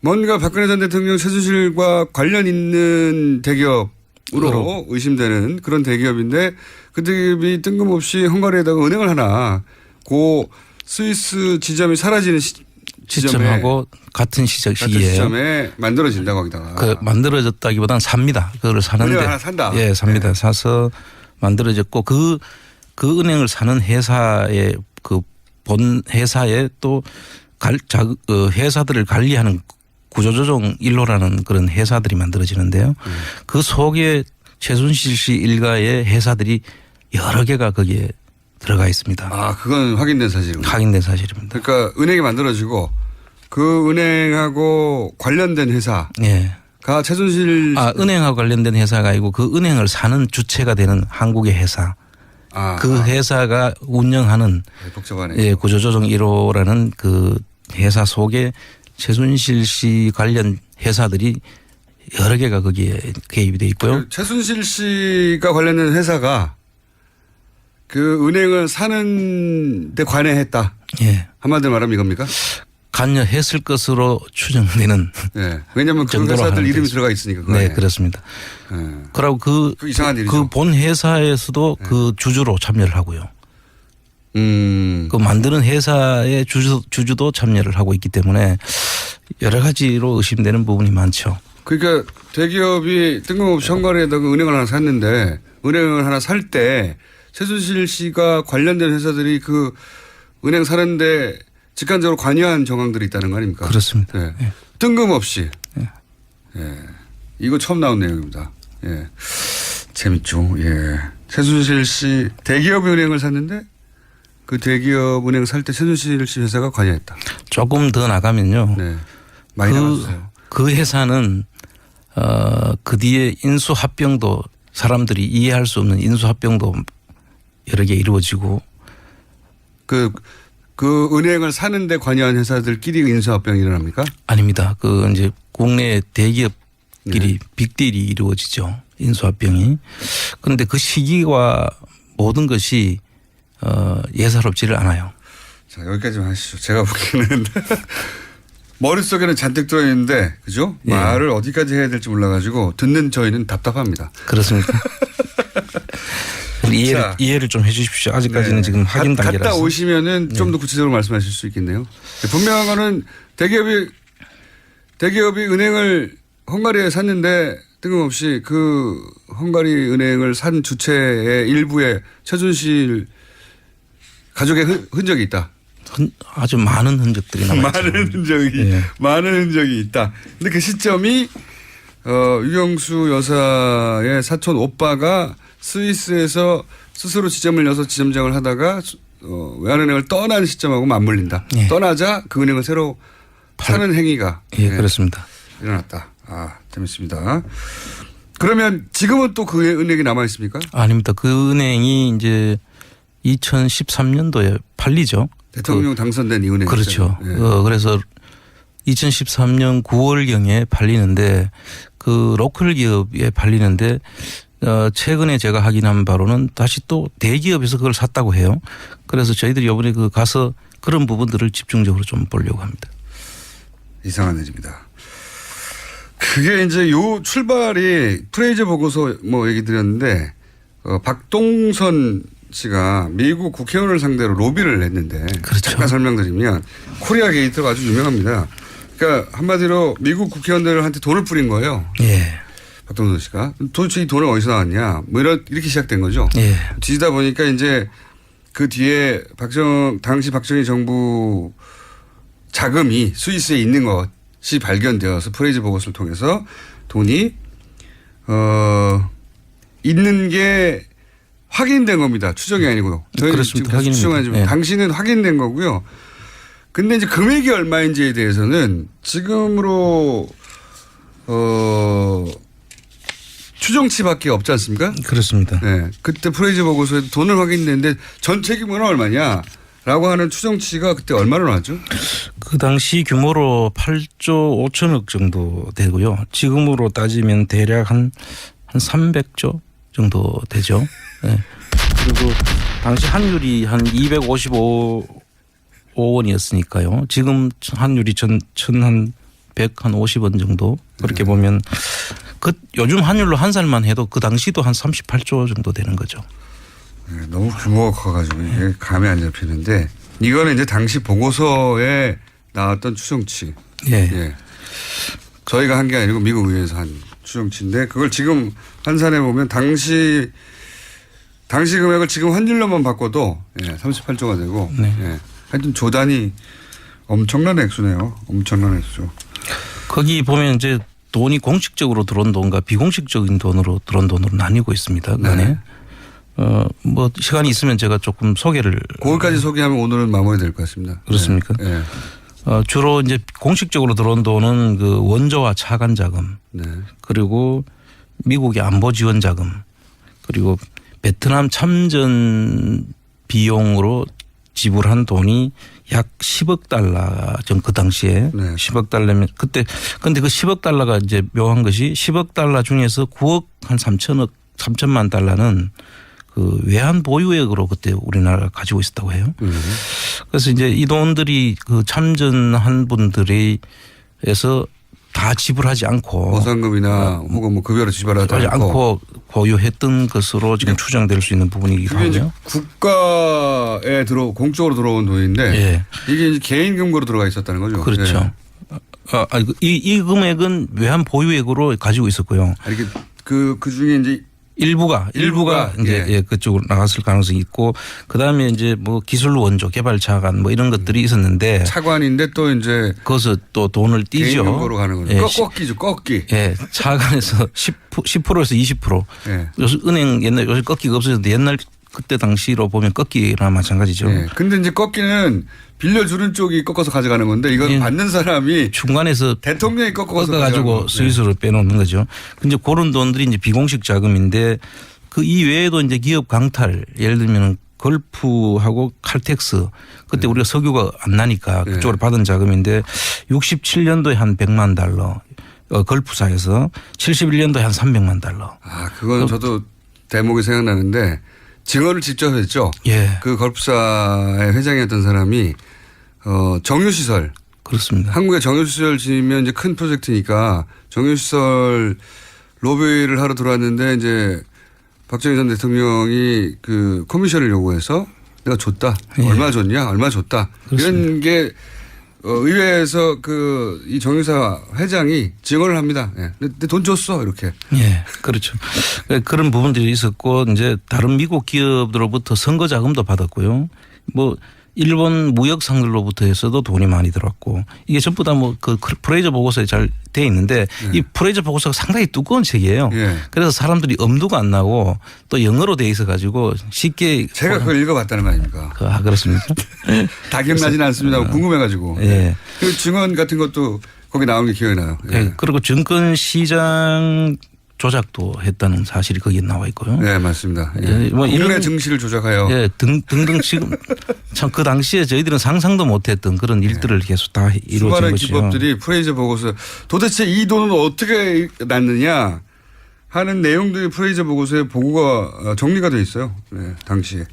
Speaker 7: 뭔가 박근혜 전 대통령 최순실과 관련 있는 대기업으로 의심되는 그런 대기업인데 그 대기업이 뜬금없이 헝가리에다가 은행을 하나 고 스위스 지점이 사라지는
Speaker 10: 시점하고 같은 시기에
Speaker 7: 만들어진다고 하기다가.
Speaker 10: 그 만들어졌다기보다는 삽니다. 그걸 사는데.
Speaker 7: 은행 하나 산다.
Speaker 10: 예, 삽니다.
Speaker 7: 네.
Speaker 10: 사서 만들어졌고 그 은행을 사는 회사의 그 본 회사에 또 회사들을 관리하는 구조조정 1호라는 그런 회사들이 만들어지는데요. 그 속에 최순실 씨 일가의 회사들이 여러 개가 거기에 들어가 있습니다.
Speaker 7: 아, 그건 확인된 사실입니다.
Speaker 10: 확인된 사실입니다.
Speaker 7: 그러니까 은행이 만들어지고 그 은행하고 관련된 회사가 최순실
Speaker 10: 은행하고 관련된 회사가 아니고 그 은행을 사는 주체가 되는 한국의 회사. 그 회사가 운영하는
Speaker 7: 복잡하네.
Speaker 10: 구조조정 1호라는 그 회사 속에 최순실 씨 관련 회사들이 여러 개가 거기에 개입이 돼 있고요.
Speaker 7: 최순실 씨가 관련된 회사가 그 은행을 사는 데 관여했다.
Speaker 10: 예.
Speaker 7: 한마디로 말하면 이겁니까?
Speaker 10: 관여했을 것으로 추정되는.
Speaker 7: 네. 왜냐하면 그 회사들 이름이 들어가 있으니까.
Speaker 10: 네, 그렇습니다. 그리고 그
Speaker 7: 이상한 일이죠.
Speaker 10: 그 본 회사에서도 그 주주로 참여를 하고요. 그 만드는 회사의 주주도 참여를 하고 있기 때문에 여러 가지로 의심되는 부분이 많죠.
Speaker 7: 그러니까 대기업이 뜬금없이 헝가리에다가 은행을 하나 샀는데 은행을 하나 살 때 최순실 씨가 관련된 회사들이 그 은행 사는데 직간접으로 관여한 정황들이 있다는 거 아닙니까?
Speaker 10: 그렇습니다.
Speaker 7: 네.
Speaker 10: 예.
Speaker 7: 뜬금없이. 예. 이거 처음 나온 내용입니다. 예. 재밌죠. 예. 최순실 씨 대기업 은행을 샀는데 그 대기업 은행 살 때 최순실 씨 회사가 관여했다.
Speaker 10: 조금 더 나가면요.
Speaker 7: 네. 많이 나갔어요.
Speaker 10: 그 회사는 그 뒤에 인수합병도 사람들이 이해할 수 없는 인수합병도 여러 개 이루어지고
Speaker 7: 그 은행을 사는데 관여한 회사들끼리 인수합병이 일어납니까?
Speaker 10: 아닙니다. 그 이제 국내 대기업끼리 빅딜이 이루어지죠. 인수합병이. 그런데 그 시기와 모든 것이 예사롭지를 않아요.
Speaker 7: 자, 여기까지만 하시죠. 제가 보기에는 머릿속에는 잔뜩 들어있는데 그죠?
Speaker 10: 예.
Speaker 7: 말을 어디까지 해야 될지 몰라가지고 듣는 저희는 답답합니다.
Speaker 10: 그렇습니다. 이해를 좀 해 주십시오. 아직까지는 지금 확인 단계라서.
Speaker 7: 갔다 오시면은 좀 더 구체적으로 말씀하실 수 있겠네요. 분명한 거는 대기업이 은행을 헝가리에 샀는데 뜬금없이 그 헝가리 은행을 산 주체의 일부에 최순실 가족의 흔적이 있다.
Speaker 10: 아주 많은 흔적들이 남아있죠.
Speaker 7: 많은 흔적이 있다. 근데 그 시점이 유경수 여사의 사촌 오빠가 스위스에서 스스로 지점을 여서 지점장을 하다가 외환은행을 떠난 시점하고 맞물린다.
Speaker 10: 예.
Speaker 7: 떠나자 그 은행을 새로 사는 행위가
Speaker 10: 그렇습니다.
Speaker 7: 일어났다. 재밌습니다. 그러면 지금은 또 그 은행이 남아 있습니까?
Speaker 10: 아닙니다. 그 은행이 이제 2013년도에 팔리죠.
Speaker 7: 대통령 당선된 이 은행.
Speaker 10: 그렇죠.
Speaker 7: 예.
Speaker 10: 그래서 2013년 9월경에 팔리는데 그 로컬 기업에 팔리는데 최근에 제가 확인한 바로는 다시 또 대기업에서 그걸 샀다고 해요. 그래서 저희들이 이번에 가서 그런 부분들을 집중적으로 좀 보려고 합니다.
Speaker 7: 이상한 일입니다. 그게 이제 요 출발이 프레이저 보고서 뭐 얘기 드렸는데 박동선 씨가 미국 국회의원을 상대로 로비를 했는데
Speaker 10: 그렇죠.
Speaker 7: 잠깐 설명드리면 코리아 게이트가 아주 유명합니다. 그러니까 한마디로 미국 국회의원들한테 돈을 뿌린 거예요.
Speaker 10: 예.
Speaker 7: 박동선 씨가 도대체 이 돈은 어디서 나왔냐 뭐 이렇게 시작된 거죠.
Speaker 10: 예.
Speaker 7: 뒤지다 보니까 이제 그 뒤에 당시 박정희 정부 자금이 스위스에 있는 것이 발견되어서 프레이즈 보고서를 통해서 돈이 있는 게 확인된 겁니다. 추정이 아니고요. 저희는 지금 계속 추정하지만
Speaker 10: 예.
Speaker 7: 당시는 확인된 거고요. 근데 이제 금액이 얼마인지에 대해서는 지금으로 추정치밖에 없지 않습니까?
Speaker 10: 그렇습니다.
Speaker 7: 네. 그때 프레이즈 보고서에 돈을 확인했는데 전체 규모는 얼마냐라고 하는 추정치가 그때 얼마나 나왔죠?
Speaker 10: 그 당시 규모로 8조 5천억 정도 되고요. 지금으로 따지면 대략 한 300조 정도 되죠. 네. 그리고 당시 환율이 한 255원이었으니까요. 지금 환율이 1,150원 정도. 그렇게 보면 요즘 환율로 한 살만 해도 그 당시도 한 38조 정도 되는 거죠.
Speaker 7: 네, 너무 규모가 커가지고 이게 감이 안 잡히는데 이거는 이제 당시 보고서에 나왔던 추정치.
Speaker 10: 예.
Speaker 7: 예. 저희가 한 게 아니고 미국 의회에서 한 추정치인데 그걸 지금 환산해 보면 당시 금액을 지금 환율로만 바꿔도 38조가 되고
Speaker 10: 네.
Speaker 7: 예. 하여튼 조단이 엄청난 액수네요. 엄청난 액수.
Speaker 10: 거기 보면 이제 돈이 공식적으로 들어온 돈과 비공식적인 돈으로 들어온 돈으로 나뉘고 있습니다. 그 안에.
Speaker 7: 네.
Speaker 10: 뭐 시간이 있으면 제가 조금 소개를.
Speaker 7: 그걸까지 소개하면 오늘은 마무리될 것 같습니다.
Speaker 10: 그렇습니까?
Speaker 7: 네.
Speaker 10: 주로 이제 공식적으로 들어온 돈은 그 원조와 차관 자금,
Speaker 7: 네.
Speaker 10: 그리고 미국의 안보 지원 자금, 그리고 베트남 참전 비용으로 지불한 돈이 약 10억 달러 전 그 당시에
Speaker 7: 네.
Speaker 10: 10억 달러면 그때 근데 그 10억 달러가 이제 묘한 것이 10억 달러 중에서 9억 한 3천만 달러는 그 외환 보유액으로 그때 우리나라가 가지고 있었다고 해요. 그래서 이제 이 돈들이 그 참전한 분들에서 다 지불하지 않고
Speaker 7: 보상금이나 혹은 뭐 급여로 지불하지
Speaker 10: 않고 보유했던 것으로 지금 추정될 수 있는 부분이기도
Speaker 7: 그게 이제
Speaker 10: 하고요.
Speaker 7: 국가에 공적으로 들어온 돈인데
Speaker 10: 예.
Speaker 7: 이게 이제 개인 금고로 들어가 있었다는 거죠.
Speaker 10: 그렇죠. 이 금액은 외환 보유액으로 가지고 있었고요.
Speaker 7: 아니 그 중에 이제
Speaker 10: 일부가 이제
Speaker 7: 예.
Speaker 10: 그쪽으로 나갔을 가능성이 있고 그다음에 이제 뭐 기술 원조 개발 차관 뭐 이런 것들이 있었는데
Speaker 7: 차관인데 또 이제
Speaker 10: 거기서 또 돈을 띄죠.
Speaker 7: 개인 금고로 가는 거죠.
Speaker 10: 예.
Speaker 7: 꺾기죠. 꺾기.
Speaker 10: 예. 차관에서 10%에서 20%.
Speaker 7: 예.
Speaker 10: 요새 은행 요새 꺾기가 없어졌는데 옛날 그때 당시로 보면 꺾기랑 마찬가지죠.
Speaker 7: 예. 근데 이제 꺾기는 빌려주는 쪽이 꺾어서 가져가는 건데 이건
Speaker 10: 예.
Speaker 7: 받는 사람이
Speaker 10: 중간에서
Speaker 7: 대통령이
Speaker 10: 꺾어가지고 스위스로 빼놓는 거죠. 근데 그런 돈들이 이제 비공식 자금인데 그 이외에도 이제 기업 강탈 예를 들면 걸프하고 칼텍스 그때 우리가 석유가 안 나니까 그쪽으로 받은 자금인데 67년도에 한 100만 달러 걸프사에서 71년도에 한 300만 달러.
Speaker 7: 아, 그건 저도 대목이 생각나는데 증언을 직접 했죠.
Speaker 10: 예.
Speaker 7: 그 걸프사의 회장이었던 사람이 정유시설.
Speaker 10: 그렇습니다.
Speaker 7: 한국에 정유시설 지으면 이제 큰 프로젝트니까 정유시설 로비를 하러 들어왔는데 이제 박정희 전 대통령이 그 커미션을 요구해서 내가 줬다.
Speaker 10: 예.
Speaker 7: 얼마 줬냐? 얼마 줬다.
Speaker 10: 그렇습니다.
Speaker 7: 이런 게 의회에서 이 정유사 회장이 증언을 합니다. 예. 근데 돈 줬어. 이렇게.
Speaker 10: 예, 그렇죠. 그런 부분들이 있었고 이제 다른 미국 기업들로부터 선거 자금도 받았고요. 뭐 일본 무역상들로부터 해서도 돈이 많이 들어왔고 이게 전부 다 뭐 그 프레이저 보고서에 잘 돼 있는데 이 프레이저 보고서가 상당히 두꺼운 책이에요.
Speaker 7: 예.
Speaker 10: 그래서 사람들이 엄두가 안 나고 또 영어로 돼 있어 가지고 쉽게
Speaker 7: 제가 그걸 읽어봤다는 거 아닙니까?
Speaker 10: 그렇습니까?
Speaker 7: 다 기억나지는 않습니다. 궁금해가지고.
Speaker 10: 예.
Speaker 7: 그 증언 같은 것도 거기 나온 게 기억이 나요. 예.
Speaker 10: 예. 그리고 증권 시장 조작도 했다는 사실이 거기에 나와 있고요.
Speaker 7: 네, 맞습니다. 예.
Speaker 10: 예, 뭐
Speaker 7: 국내
Speaker 10: 이런
Speaker 7: 증시를 조작하여.
Speaker 10: 예, 등등 지금 참 그 당시에 저희들은 상상도 못했던 그런 일들을 계속 다 이루어진
Speaker 7: 수많은
Speaker 10: 거죠.
Speaker 7: 기법들이 프레이저 보고서 도대체 이 돈은 어떻게 났느냐 하는 내용들이 프레이저 보고서에 보고가 정리가 돼 있어요. 네, 당시에.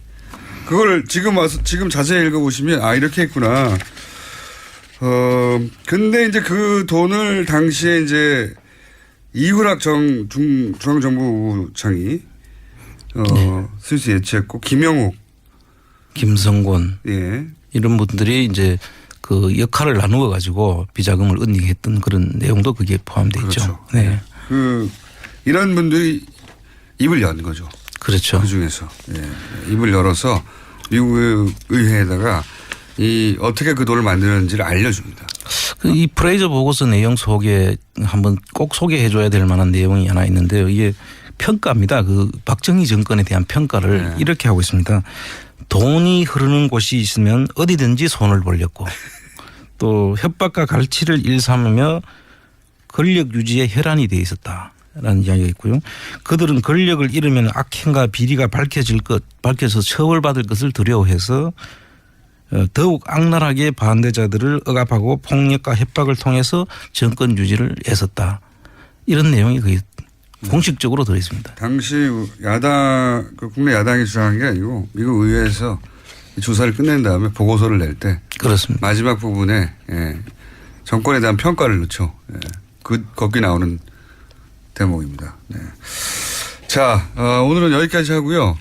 Speaker 7: 그걸 지금 자세히 읽어보시면 아, 이렇게 했구나. 근데 이제 그 돈을 당시에 이제 이훈학 중앙정보부장이 스위스 예치했고 김영욱,
Speaker 10: 김성곤
Speaker 7: 예,
Speaker 10: 이런 분들이 이제 그 역할을 나누어 가지고 비자금을 은닉했던 그런 내용도 거기에 포함돼 있죠.
Speaker 7: 그렇죠.
Speaker 10: 네.
Speaker 7: 이런 분들이 입을 연 거죠.
Speaker 10: 그렇죠.
Speaker 7: 그 중에서 입을 열어서 미국 의회에다가 어떻게 그 돈을 만드는지를 알려줍니다.
Speaker 10: 이 프레이저 보고서 내용 속에 한번 꼭 소개해줘야 될 만한 내용이 하나 있는데요. 이게 평가입니다. 그 박정희 정권에 대한 평가를 이렇게 하고 있습니다. 돈이 흐르는 곳이 있으면 어디든지 손을 벌렸고 또 협박과 갈취를 일삼으며 권력 유지에 혈안이 돼 있었다라는 이야기가 있고요. 그들은 권력을 잃으면 악행과 비리가 밝혀서 처벌받을 것을 두려워해서 더욱 악랄하게 반대자들을 억압하고 폭력과 협박을 통해서 정권 유지를 애썼다. 이런 내용이 거의 공식적으로 들어있습니다.
Speaker 7: 당시 국내 야당이 주장한 게 아니고 미국 의회에서 조사를 끝낸 다음에 보고서를 낼 때
Speaker 10: 그렇습니다.
Speaker 7: 마지막 부분에 정권에 대한 평가를 넣죠. 거기 나오는 대목입니다. 네. 자, 오늘은 여기까지 하고요.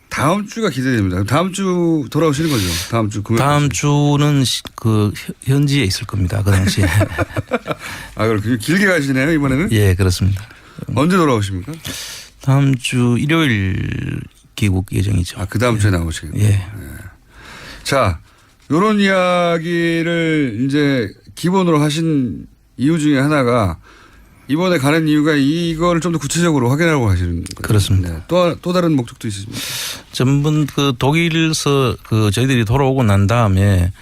Speaker 7: 다음 주가 기대됩니다. 다음 주 돌아오시는 거죠? 다음 주 금요일.
Speaker 10: 다음 주는 그 현지에 있을 겁니다. 그 당시에.
Speaker 7: 그렇군요. 길게 가시네요, 이번에는?
Speaker 10: 예, 그렇습니다.
Speaker 7: 언제 돌아오십니까?
Speaker 10: 다음 주 일요일 귀국 예정이죠.
Speaker 7: 그 다음 주에 나오시겠네요.
Speaker 10: 예.
Speaker 7: 자, 요런 이야기를 이제 기본으로 하신 이유 중에 하나가 이번에 가는 이유가 이걸 좀 더 구체적으로 확인하고 하시는 거예요.
Speaker 10: 그렇습니다.
Speaker 7: 네. 또 다른 목적도 있으십니까?
Speaker 10: 전번 그 독일에서 저희들이 돌아오고 난 다음에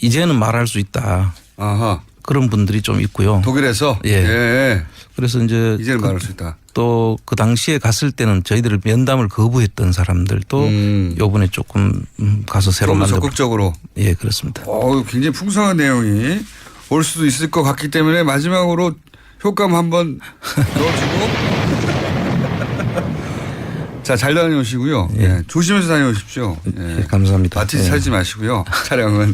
Speaker 10: 이제는 말할 수 있다.
Speaker 7: 아하.
Speaker 10: 그런 분들이 좀 있고요.
Speaker 7: 독일에서?
Speaker 10: 예. 그래서
Speaker 7: 이제는 말할 수 있다.
Speaker 10: 또 그 당시에 갔을 때는 저희들을 면담을 거부했던 사람들도 요번에 조금 가서 새로
Speaker 7: 좀
Speaker 10: 만들고.
Speaker 7: 적극적으로.
Speaker 10: 예, 그렇습니다.
Speaker 7: 굉장히 풍성한 내용이 올 수도 있을 것 같기 때문에 마지막으로 효과음 한번 넣어주고. 자, 잘 다녀오시고요.
Speaker 10: 예.
Speaker 7: 조심해서 다녀오십시오.
Speaker 10: 예, 감사합니다.
Speaker 7: 마티즈 살지 마시고요. 촬영은.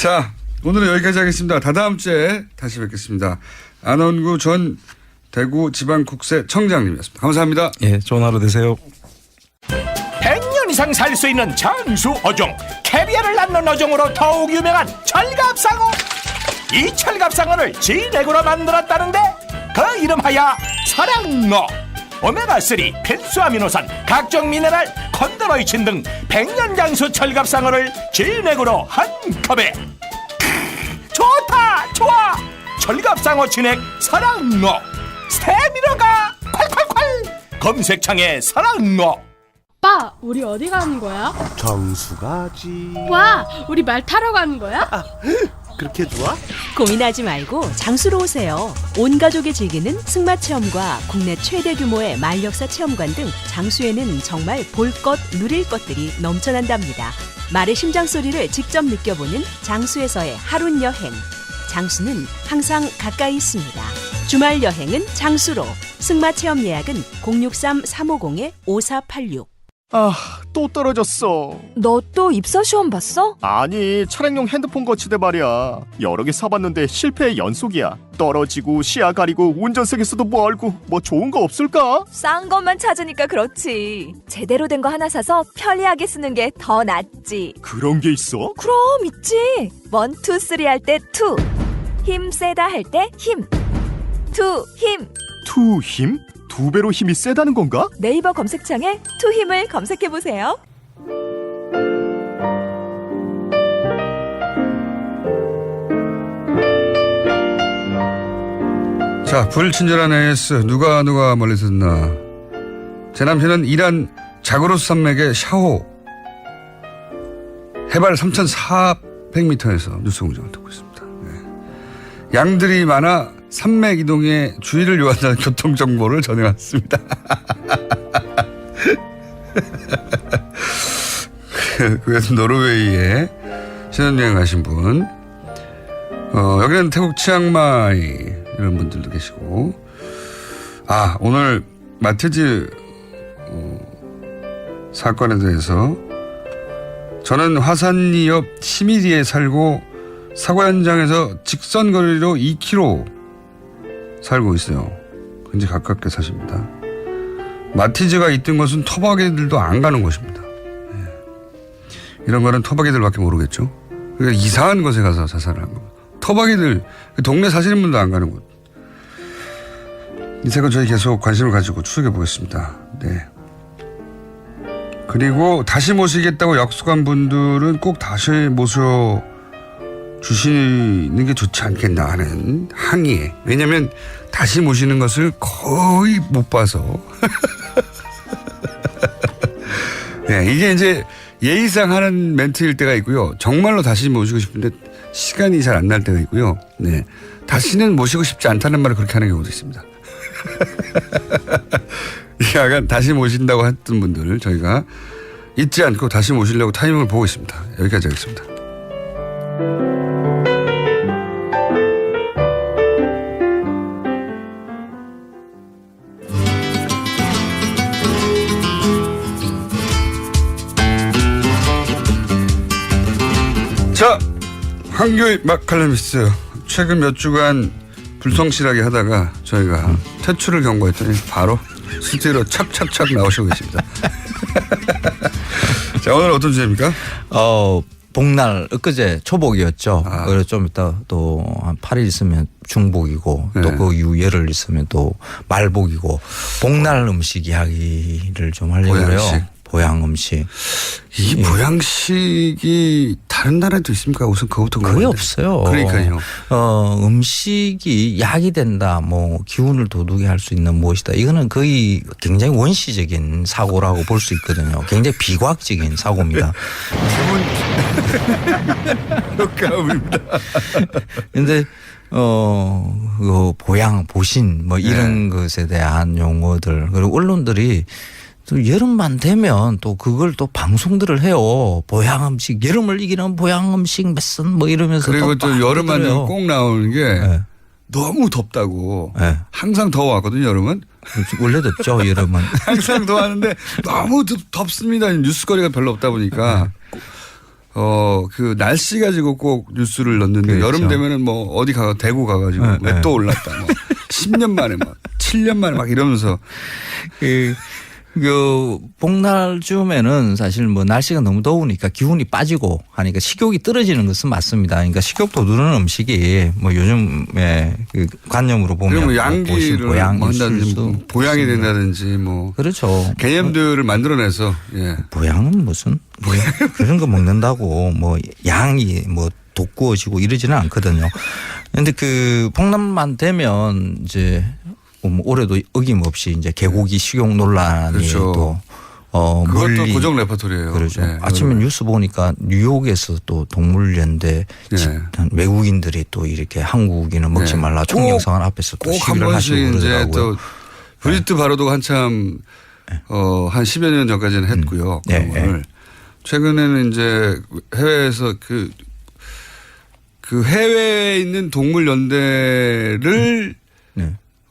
Speaker 7: 자, 오늘은 여기까지 하겠습니다. 다다음 주에 다시 뵙겠습니다. 안원구 전 대구지방국세청장님이었습니다. 감사합니다.
Speaker 10: 예, 좋은 하루 되세요.
Speaker 11: 100년 이상 살 수 있는 장수 어종 캐비아를 낳는 어종으로 더욱 유명한 철갑상어. 이 철갑상어를 진액으로 만들었다는데 그 이름하여 설악어. 오메가3, 필수 아미노산, 각종 미네랄, 콘드로이친 등 100년 장수 철갑상어를 진액으로 한 컵에. 좋아. 철갑상어 진액 설악어. 스테미너가 콸콸콸. 검색창에 설악어.
Speaker 12: 오빠, 우리 어디 가는 거야?
Speaker 13: 정수 가지.
Speaker 12: 와, 우리 말 타러 가는 거야?
Speaker 13: 그렇게 좋아?
Speaker 3: 고민하지 말고 장수로 오세요. 온 가족이 즐기는 승마 체험과 국내 최대 규모의 말역사 체험관 등 장수에는 정말 볼 것, 누릴 것들이 넘쳐난답니다. 말의 심장 소리를 직접 느껴보는 장수에서의 하룬 여행. 장수는 항상 가까이 있습니다. 주말 여행은 장수로. 승마 체험 예약은 063-350-5486.
Speaker 11: 또 떨어졌어.
Speaker 3: 너 또 입사 시험 봤어?
Speaker 11: 아니, 차량용 핸드폰 거치대 말이야. 여러 개 사봤는데 실패의 연속이야. 떨어지고 시야 가리고 운전석에서도 멀고 뭐 좋은 거 없을까?
Speaker 14: 싼 것만 찾으니까 그렇지. 제대로 된 거 하나 사서 편리하게 쓰는 게 더 낫지.
Speaker 11: 그런 게 있어?
Speaker 14: 그럼 있지. 1, 2, 3 할 때 2. 힘 세다 할 때 힘. 2 힘.
Speaker 11: 2 힘? 2배로 힘이 세다는 건가?
Speaker 14: 네이버 검색창에 2 힘을 검색해보세요.
Speaker 7: 자, 불친절한 AS 누가 멀리서 듣나. 제 남편은 이란 자그로스 산맥의 샤호 해발 3,400m에서 뉴스공장을 듣고 있습니다. 양들이 많아 산맥 이동에 주의를 요한다는 교통정보를 전해왔습니다. 그래서 노르웨이에 신혼여행 가신 분, 여기는 태국 치앙마이 이런 분들도 계시고, 오늘 마티즈 사건에 대해서 저는 화산리 옆 시미리에 살고 사고 현장에서 직선 거리로 2km 살고 있어요. 굉장히 가깝게 사십니다. 마티즈가 있던 곳은 토박이들도 안 가는 곳입니다. 이런 거는 토박이들밖에 모르겠죠. 그러니까 이상한 곳에 가서 자살을 한 겁니다. 토박이들, 동네 사시는 분도 안 가는 곳. 이 사건 저희 계속 관심을 가지고 추적해 보겠습니다. 네. 그리고 다시 모시겠다고 약속한 분들은 꼭 다시 모셔 주시는 게 좋지 않겠나 하는 항의에. 왜냐하면 다시 모시는 것을 거의 못 봐서. 네, 이게 이제 예의상 하는 멘트일 때가 있고요. 정말로 다시 모시고 싶은데 시간이 잘 안 날 때가 있고요. 네, 다시는 모시고 싶지 않다는 말을 그렇게 하는 경우도 있습니다. 약간 다시 모신다고 했던 분들을 저희가 잊지 않고 다시 모시려고 타이밍을 보고 있습니다. 여기까지 하겠습니다. 자, 황교익 막칼럼니스트 최근 몇 주간 불성실하게 하다가 저희가 퇴출을 경고했더니 바로 스튜디오로 착착착 나오시고 계십니다. 자, 오늘 어떤 주제입니까?
Speaker 15: 복날 엊그제 초복이었죠. 그래서 좀 이따 또 한 8일 있으면 중복이고
Speaker 7: 네.
Speaker 15: 또 그 이후 열흘 있으면 또 말복이고 복날 음식 이야기를 좀 하려고 해요. 보양 음식.
Speaker 7: 이 보양식이 다른 나라에도 있습니까? 우선 그것부터
Speaker 15: 거의 없어요.
Speaker 7: 그러니까요.
Speaker 15: 음식이 약이 된다, 뭐 기운을 돋우게 할 수 있는 무엇이다. 이거는 거의 굉장히 원시적인 사고라고 볼 수 있거든요. 굉장히 비과학적인 사고입니다.
Speaker 7: 효과음입니다.
Speaker 15: 그런데 그 보양, 보신 뭐 이런 것에 대한 용어들 그리고 언론들이 또 여름만 되면 또 그걸 또 방송들을 해요. 보양 음식, 여름을 이기는 보양 음식 몇선 뭐 이러면서.
Speaker 7: 그리고 또 여름만 되면 꼭 나오는 게 너무 덥다고. 항상 더워왔거든요, 여름은.
Speaker 15: 원래 덥죠, 여름은.
Speaker 7: 항상 더워하는데 너무 덥습니다. 뉴스거리가 별로 없다 보니까. 그 날씨 가지고 꼭 뉴스를 넣는데
Speaker 15: 그렇죠.
Speaker 7: 여름 되면은 뭐 어디 가 대구 가가지고 왜 또 올랐다 뭐 10년 만에 막 7년 만에 막 이러면서
Speaker 15: 그 복날쯤에는 사실 뭐 날씨가 너무 더우니까 기운이 빠지고 하니까 식욕이 떨어지는 것은 맞습니다. 그러니까 식욕 돋우는 음식이 뭐 요즘에 그 관념으로 보면
Speaker 7: 그러면 양기를
Speaker 15: 보양,
Speaker 7: 뭐 한다든지 보양이 된다든지 뭐
Speaker 15: 그렇죠.
Speaker 7: 개념들을 만들어내서
Speaker 15: 보양은 무슨 그런 거 먹는다고 뭐 양이 뭐 돋구어지고 이러지는 않거든요. 그런데 그 복날만 되면 이제 올해도 어김없이 이제 개고기 식용 논란이
Speaker 7: 그렇죠.
Speaker 15: 또
Speaker 7: 그것도 고정 레퍼토리예요.
Speaker 15: 그렇죠.
Speaker 7: 네.
Speaker 15: 아침에 뉴스 보니까 뉴욕에서 또 동물연대 외국인들이 또 이렇게 한국인은 먹지 말라 총영사관 앞에서 또
Speaker 7: 꼭 한
Speaker 15: 시위를
Speaker 7: 번씩
Speaker 15: 하시고
Speaker 7: 이제
Speaker 15: 그러더라고요.
Speaker 7: 또 브리트 바로도 한참 한 10여 년 전까지는 했고요. 그런 걸. 최근에는 이제 해외에서 그 해외에 있는 동물연대를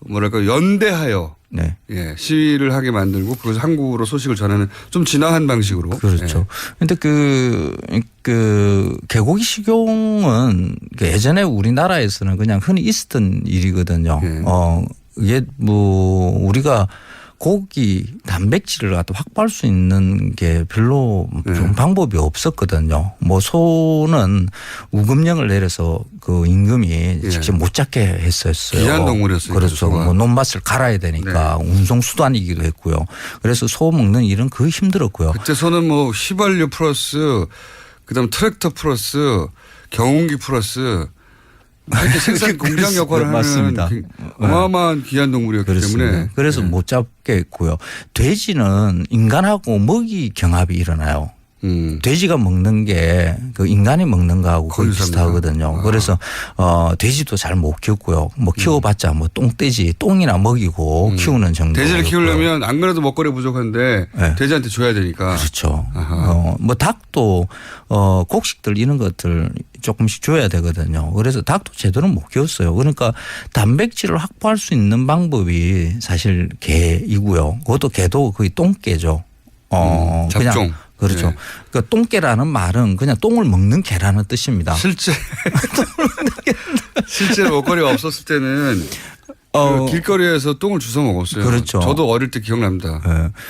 Speaker 7: 뭐랄까 연대하여 시위를 하게 만들고 그것을 한국으로 소식을 전하는 좀 진화한 방식으로.
Speaker 15: 그렇죠. 그런데 그 개고기 식용은 예전에 우리나라에서는 그냥 흔히 있었던 일이거든요. 이게 뭐 우리가 고기 단백질을 갖다 확보할 수 있는 게 별로 좀 방법이 없었거든요. 뭐 소는 우금령을 내려서 그 임금이 직접 못 잡게 했었어요.
Speaker 7: 귀한 동물이었어요.
Speaker 15: 그렇죠. 뭐 논밭을 갈아야 되니까 운송 수단이기도 했고요. 그래서 소 먹는 일은 거의 힘들었고요.
Speaker 7: 그때 소는 뭐 휘발유 플러스 그다음 트랙터 플러스 경운기 플러스 이렇게 생산 공장 역할을
Speaker 15: 맞습니다.
Speaker 7: 하는 어마어마한 귀한 동물이었기
Speaker 15: 그렇습니다.
Speaker 7: 때문에.
Speaker 15: 그래서 못 잡게 했고요. 돼지는 인간하고 먹이 경합이 일어나요. 돼지가 먹는 게 그 인간이 먹는 거하고 거의 비슷하거든요. 그래서 돼지도 잘 못 키웠고요. 뭐 키워봤자 뭐 똥돼지 똥이나 먹이고 키우는 정도.
Speaker 7: 돼지를 키우려면 안 그래도 먹거리 부족한데 돼지한테 줘야 되니까.
Speaker 15: 그렇죠. 뭐 닭도 곡식들 이런 것들 조금씩 줘야 되거든요. 그래서 닭도 제대로 못 키웠어요. 그러니까 단백질을 확보할 수 있는 방법이 사실 개이고요. 그것도 개도 거의 똥개죠.
Speaker 7: 잡종.
Speaker 15: 그냥 그렇죠. 그러니까 똥개라는 말은 그냥 똥을 먹는 개라는 뜻입니다.
Speaker 7: 실제 먹거리가 없었을 때는 그 길거리에서 똥을 주워 먹었어요.
Speaker 15: 그렇죠.
Speaker 7: 저도 어릴 때 기억납니다.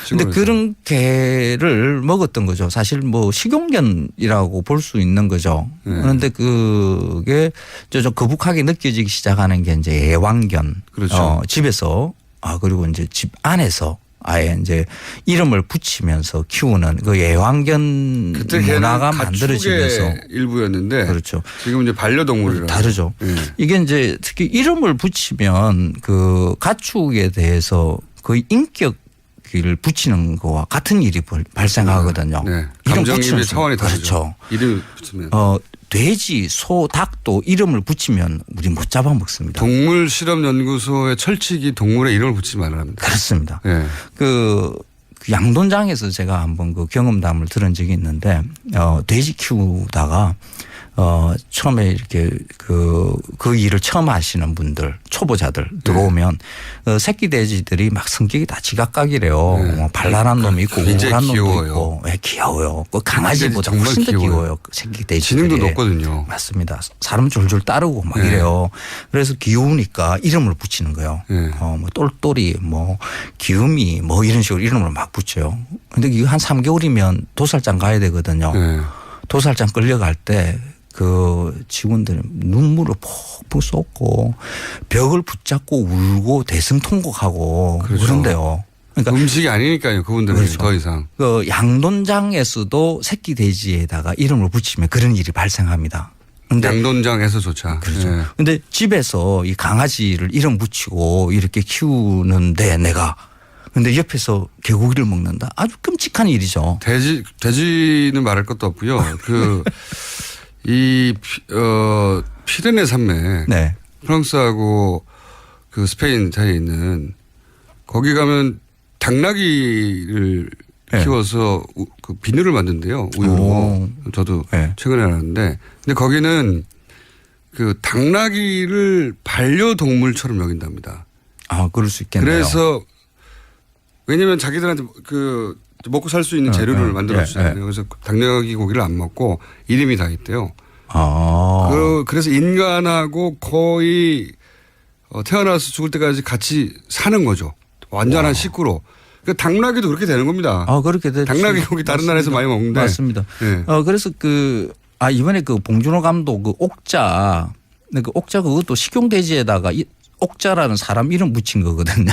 Speaker 15: 그런데 그런 개를 먹었던 거죠. 사실 뭐 식용견이라고 볼 수 있는 거죠. 그런데 그게 좀 거북하게 느껴지기 시작하는 게 이제 애완견.
Speaker 7: 그렇죠.
Speaker 15: 집에서 그리고 이제 집 안에서 아예 이제 이름을 붙이면서 키우는 그 애완견 문화가 만들어지면서
Speaker 7: 일부였는데
Speaker 15: 그렇죠.
Speaker 7: 지금 이제 반려동물이라고
Speaker 15: 다르죠. 이게 이제 특히 이름을 붙이면 그 가축에 대해서 거의 인격을 붙이는 거와 같은 일이 발생하거든요.
Speaker 7: 네.
Speaker 15: 이름
Speaker 7: 감정입의
Speaker 15: 붙이는
Speaker 7: 차원이 다르죠.
Speaker 15: 그렇죠.
Speaker 7: 이름 붙이면.
Speaker 15: 돼지, 소, 닭도 이름을 붙이면 우리 못 잡아먹습니다.
Speaker 7: 동물 실험 연구소의 철칙이 동물의 이름을 붙이지 말아야 합니다.
Speaker 15: 그렇습니다.
Speaker 7: 네.
Speaker 15: 그 양돈장에서 제가 한번 그 경험담을 들은 적이 있는데 돼지 키우다가 처음에 이렇게 그 일을 처음 하시는 분들 초보자들 들어오면 새끼 돼지들이 막 성격이 다 지각각이래요. 뭐 발랄한 놈이 있고 우울한 놈도 있고 귀여워요. 그 강아지보다 훨씬 더 귀여워요. 새끼 돼지들이.
Speaker 7: 지능도 높거든요.
Speaker 15: 맞습니다. 사람 졸졸 따르고 막 이래요. 그래서 귀여우니까 이름을 붙이는 거예요. 뭐 똘똘이 뭐 기음이 뭐 이런 식으로 이름을 막 붙여요. 근데 이거 한 3개월이면 도살장 가야 되거든요. 도살장 끌려갈 때 그 직원들이 눈물을 폭폭 쏟고 벽을 붙잡고 울고 대성통곡하고
Speaker 7: 그렇죠.
Speaker 15: 그런데요. 그러니까
Speaker 7: 음식이 아니니까요. 그분들은
Speaker 15: 그렇죠.
Speaker 7: 더 이상.
Speaker 15: 그 양돈장에서도 새끼 돼지에다가 이름을 붙이면 그런 일이 발생합니다. 근데
Speaker 7: 양돈장에서조차.
Speaker 15: 그렇죠. 근데 집에서 이 강아지를 이름 붙이고 이렇게 키우는데 내가 근데 옆에서 개고기를 먹는다. 아주 끔찍한 일이죠.
Speaker 7: 돼지는 말할 것도 없고요. 피레네 산맥.
Speaker 15: 네.
Speaker 7: 프랑스하고 그 스페인 사이에 있는 거기 가면 당나귀를 키워서 그 비누를 만든대요. 우유로. 저도 최근에 알았는데. 근데 거기는 그 당나귀를 반려동물처럼 여긴답니다.
Speaker 15: 그럴 수 있겠네요.
Speaker 7: 그래서 왜냐면 자기들한테 그 먹고 살 수 있는 재료를 만들어 주잖아요. 그래서 당나귀 고기를 안 먹고 이름이 다 있대요. 그래서 인간하고 거의 태어나서 죽을 때까지 같이 사는 거죠. 완전한 식구로. 그러니까 당나귀도 그렇게 되는 겁니다.
Speaker 15: 그렇게 되죠.
Speaker 7: 당나귀 고기 다른 나라에서 많이 먹는데.
Speaker 15: 맞습니다.
Speaker 7: 네.
Speaker 15: 그래서 이번에 그 봉준호 감독 그 옥자 그것도 식용돼지에다가 옥자라는 사람 이름 붙인 거거든요.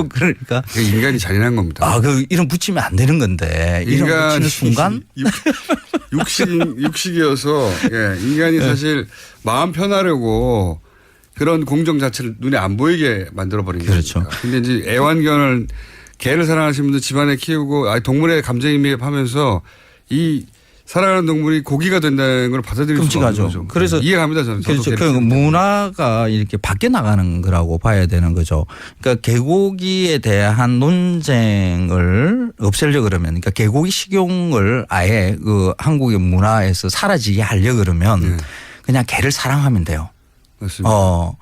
Speaker 15: 그러니까
Speaker 7: 인간이 잔인한 겁니다.
Speaker 15: 그 이름 붙이면 안 되는 건데 이름 붙이는 순간
Speaker 7: 육식이어서 인간이 사실 마음 편하려고 그런 공정 자체를 눈에 안 보이게 만들어 버린 거죠.
Speaker 15: 그렇죠.
Speaker 7: 근데 이제 애완견을 개를 사랑하시는 분들 집안에 키우고 동물의 감정이입하면서 이 사랑하는 동물이 고기가 된다는 걸 받아들일 수 없는 거죠.
Speaker 15: 그래서
Speaker 7: 이해합니다 저는.
Speaker 15: 그렇죠. 그 문화가 이렇게 바뀌어 나가는 거라고 봐야 되는 거죠. 그러니까 개고기에 대한 논쟁을 없애려 그러면, 그러니까 개고기 식용을 아예 그 한국의 문화에서 사라지게 하려 그러면 그냥 개를 사랑하면 돼요.
Speaker 7: 맞습니다.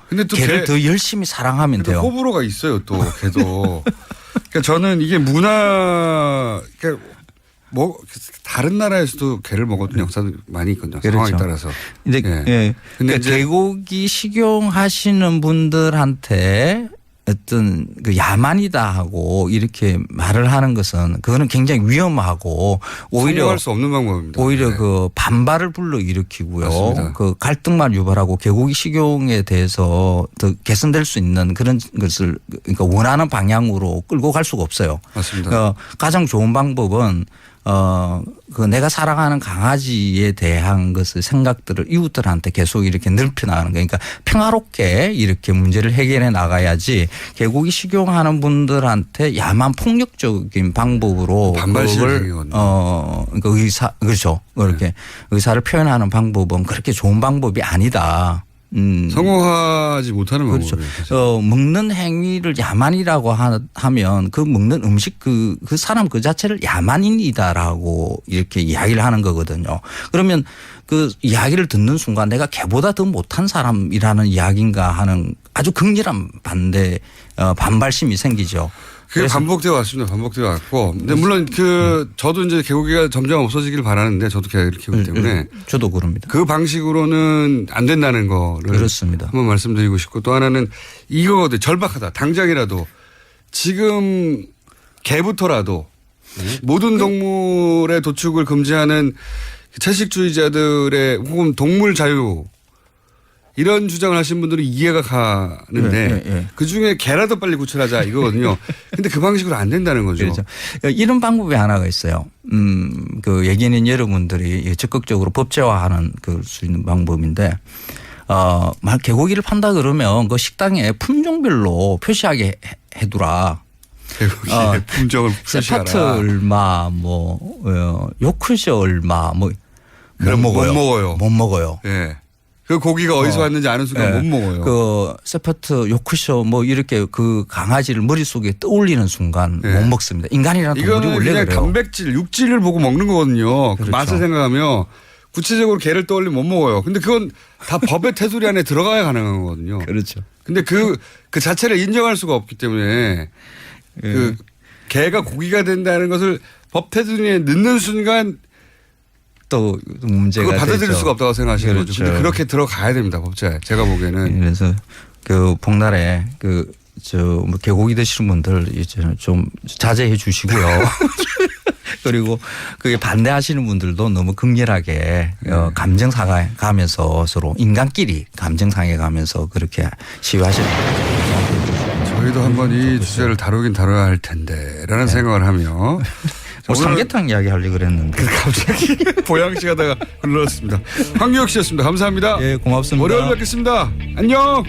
Speaker 7: 근데 또
Speaker 15: 개를 더 열심히 사랑하면 돼요.
Speaker 7: 호불호가 있어요 또 개도. 그러니까 저는 이게 문화. 뭐 다른 나라에서도 개를 먹었던 역사도 많이 있거든요.
Speaker 15: 그렇죠.
Speaker 7: 상황에 따라서.
Speaker 15: 근데 그러니까 개고기 식용하시는 분들한테 어떤 그 야만이다 하고 이렇게 말을 하는 것은 그거는 굉장히 위험하고 오히려
Speaker 7: 성공할 수 없는 방법입니다.
Speaker 15: 오히려 그 반발을 불러 일으키고요.
Speaker 7: 맞습니다.
Speaker 15: 그 갈등만 유발하고 개고기 식용에 대해서 더 개선될 수 있는 그런 것을 그러니까 원하는 방향으로 끌고 갈 수가 없어요.
Speaker 7: 맞습니다.
Speaker 15: 가장 좋은 방법은 그 내가 사랑하는 강아지에 대한 것을 생각들을 이웃들한테 계속 이렇게 넓혀 나가는 거예요. 그러니까 평화롭게 이렇게 문제를 해결해 나가야지 개고기 식용하는 분들한테 야만 폭력적인 방법으로
Speaker 7: 반발심이거든요.
Speaker 15: 그러니까 그렇죠. 그렇게 의사를 표현하는 방법은 그렇게 좋은 방법이 아니다.
Speaker 7: 성공하지 못하는
Speaker 15: 그렇죠.
Speaker 7: 방법이에요.
Speaker 15: 먹는 행위를 야만이라고 하면 그 먹는 음식 그 사람 그 자체를 야만인이다라고 이렇게 이야기를 하는 거거든요. 그러면 그 이야기를 듣는 순간 내가 걔보다 더 못한 사람이라는 이야기인가 하는 아주 극렬한 반발심이 생기죠.
Speaker 7: 그게 반복되어 왔습니다. 반복되어 왔고. 근데 물론 저도 이제 개고기가 점점 없어지길 바라는데 저도 개를 키우기 때문에.
Speaker 15: 저도 그럽니다.
Speaker 7: 그 방식으로는 안 된다는 거를.
Speaker 15: 그렇습니다.
Speaker 7: 한번 말씀드리고 싶고 또 하나는 이거거든요. 절박하다. 당장이라도 지금 개부터라도 모든 동물의 도축을 금지하는 채식주의자들의 혹은 동물 자유 이런 주장을 하신 분들은 이해가 가는데 그중에 개라도 빨리 구출하자 이거거든요. 근데 그 방식으로 안 된다는 거죠.
Speaker 15: 그렇죠. 이런 방법이 하나가 있어요. 그 얘기는 여러분들이 적극적으로 법제화하는 수 있는 방법인데 개고기를 판다 그러면 그 식당에 품종별로 표시하게 해두라.
Speaker 7: 개고기의 품종을 표시하라.
Speaker 15: 세파트 얼마, 요크셔 얼마,
Speaker 7: 그럼 못 먹어요.
Speaker 15: 못 먹어요.
Speaker 7: 예. 그 고기가 어디서 왔는지 아는 순간 못 먹어요.
Speaker 15: 그 세파트, 요크셔 이렇게 그 강아지를 머릿속에 떠올리는 순간 못 먹습니다. 인간이란 동물이
Speaker 7: 이거는
Speaker 15: 원래
Speaker 7: 그냥
Speaker 15: 그래요.
Speaker 7: 단백질, 육질을 보고 먹는 거거든요. 그
Speaker 15: 그렇죠.
Speaker 7: 맛을 생각하며 구체적으로 개를 떠올리면 못 먹어요. 근데 그건 다 법의 테두리 안에 들어가야 가능한 거거든요.
Speaker 15: 그렇죠.
Speaker 7: 근데 그 자체를 인정할 수가 없기 때문에 그 개가 고기가 된다는 것을 법 테두리에 넣는 순간
Speaker 15: 또 문제가
Speaker 7: 그걸 받아들일
Speaker 15: 되죠.
Speaker 7: 수가 없다고 생각하시는
Speaker 15: 그렇죠.
Speaker 7: 거죠. 근데 그렇게 들어가야 됩니다. 법제에. 제가 보기에는.
Speaker 15: 그래서 그 복날에 개고기 드시는 분들 이제 좀 자제해 주시고요. 그리고 그게 반대하시는 분들도 너무 극렬하게 감정상해 가면서 서로 인간끼리 감정상해 가면서 그렇게 시위하시는 거죠.
Speaker 7: 저희도 한번 이 주제를 다루긴 다뤄야 할 텐데라는 생각을 하며
Speaker 15: 삼계탕 이야기 하려고 그랬는데
Speaker 7: 갑자기 보양식 하다가 흘렀습니다. 황교익 씨였습니다. 감사합니다.
Speaker 15: 예, 고맙습니다.
Speaker 7: 월요일 뵙겠습니다. 안녕.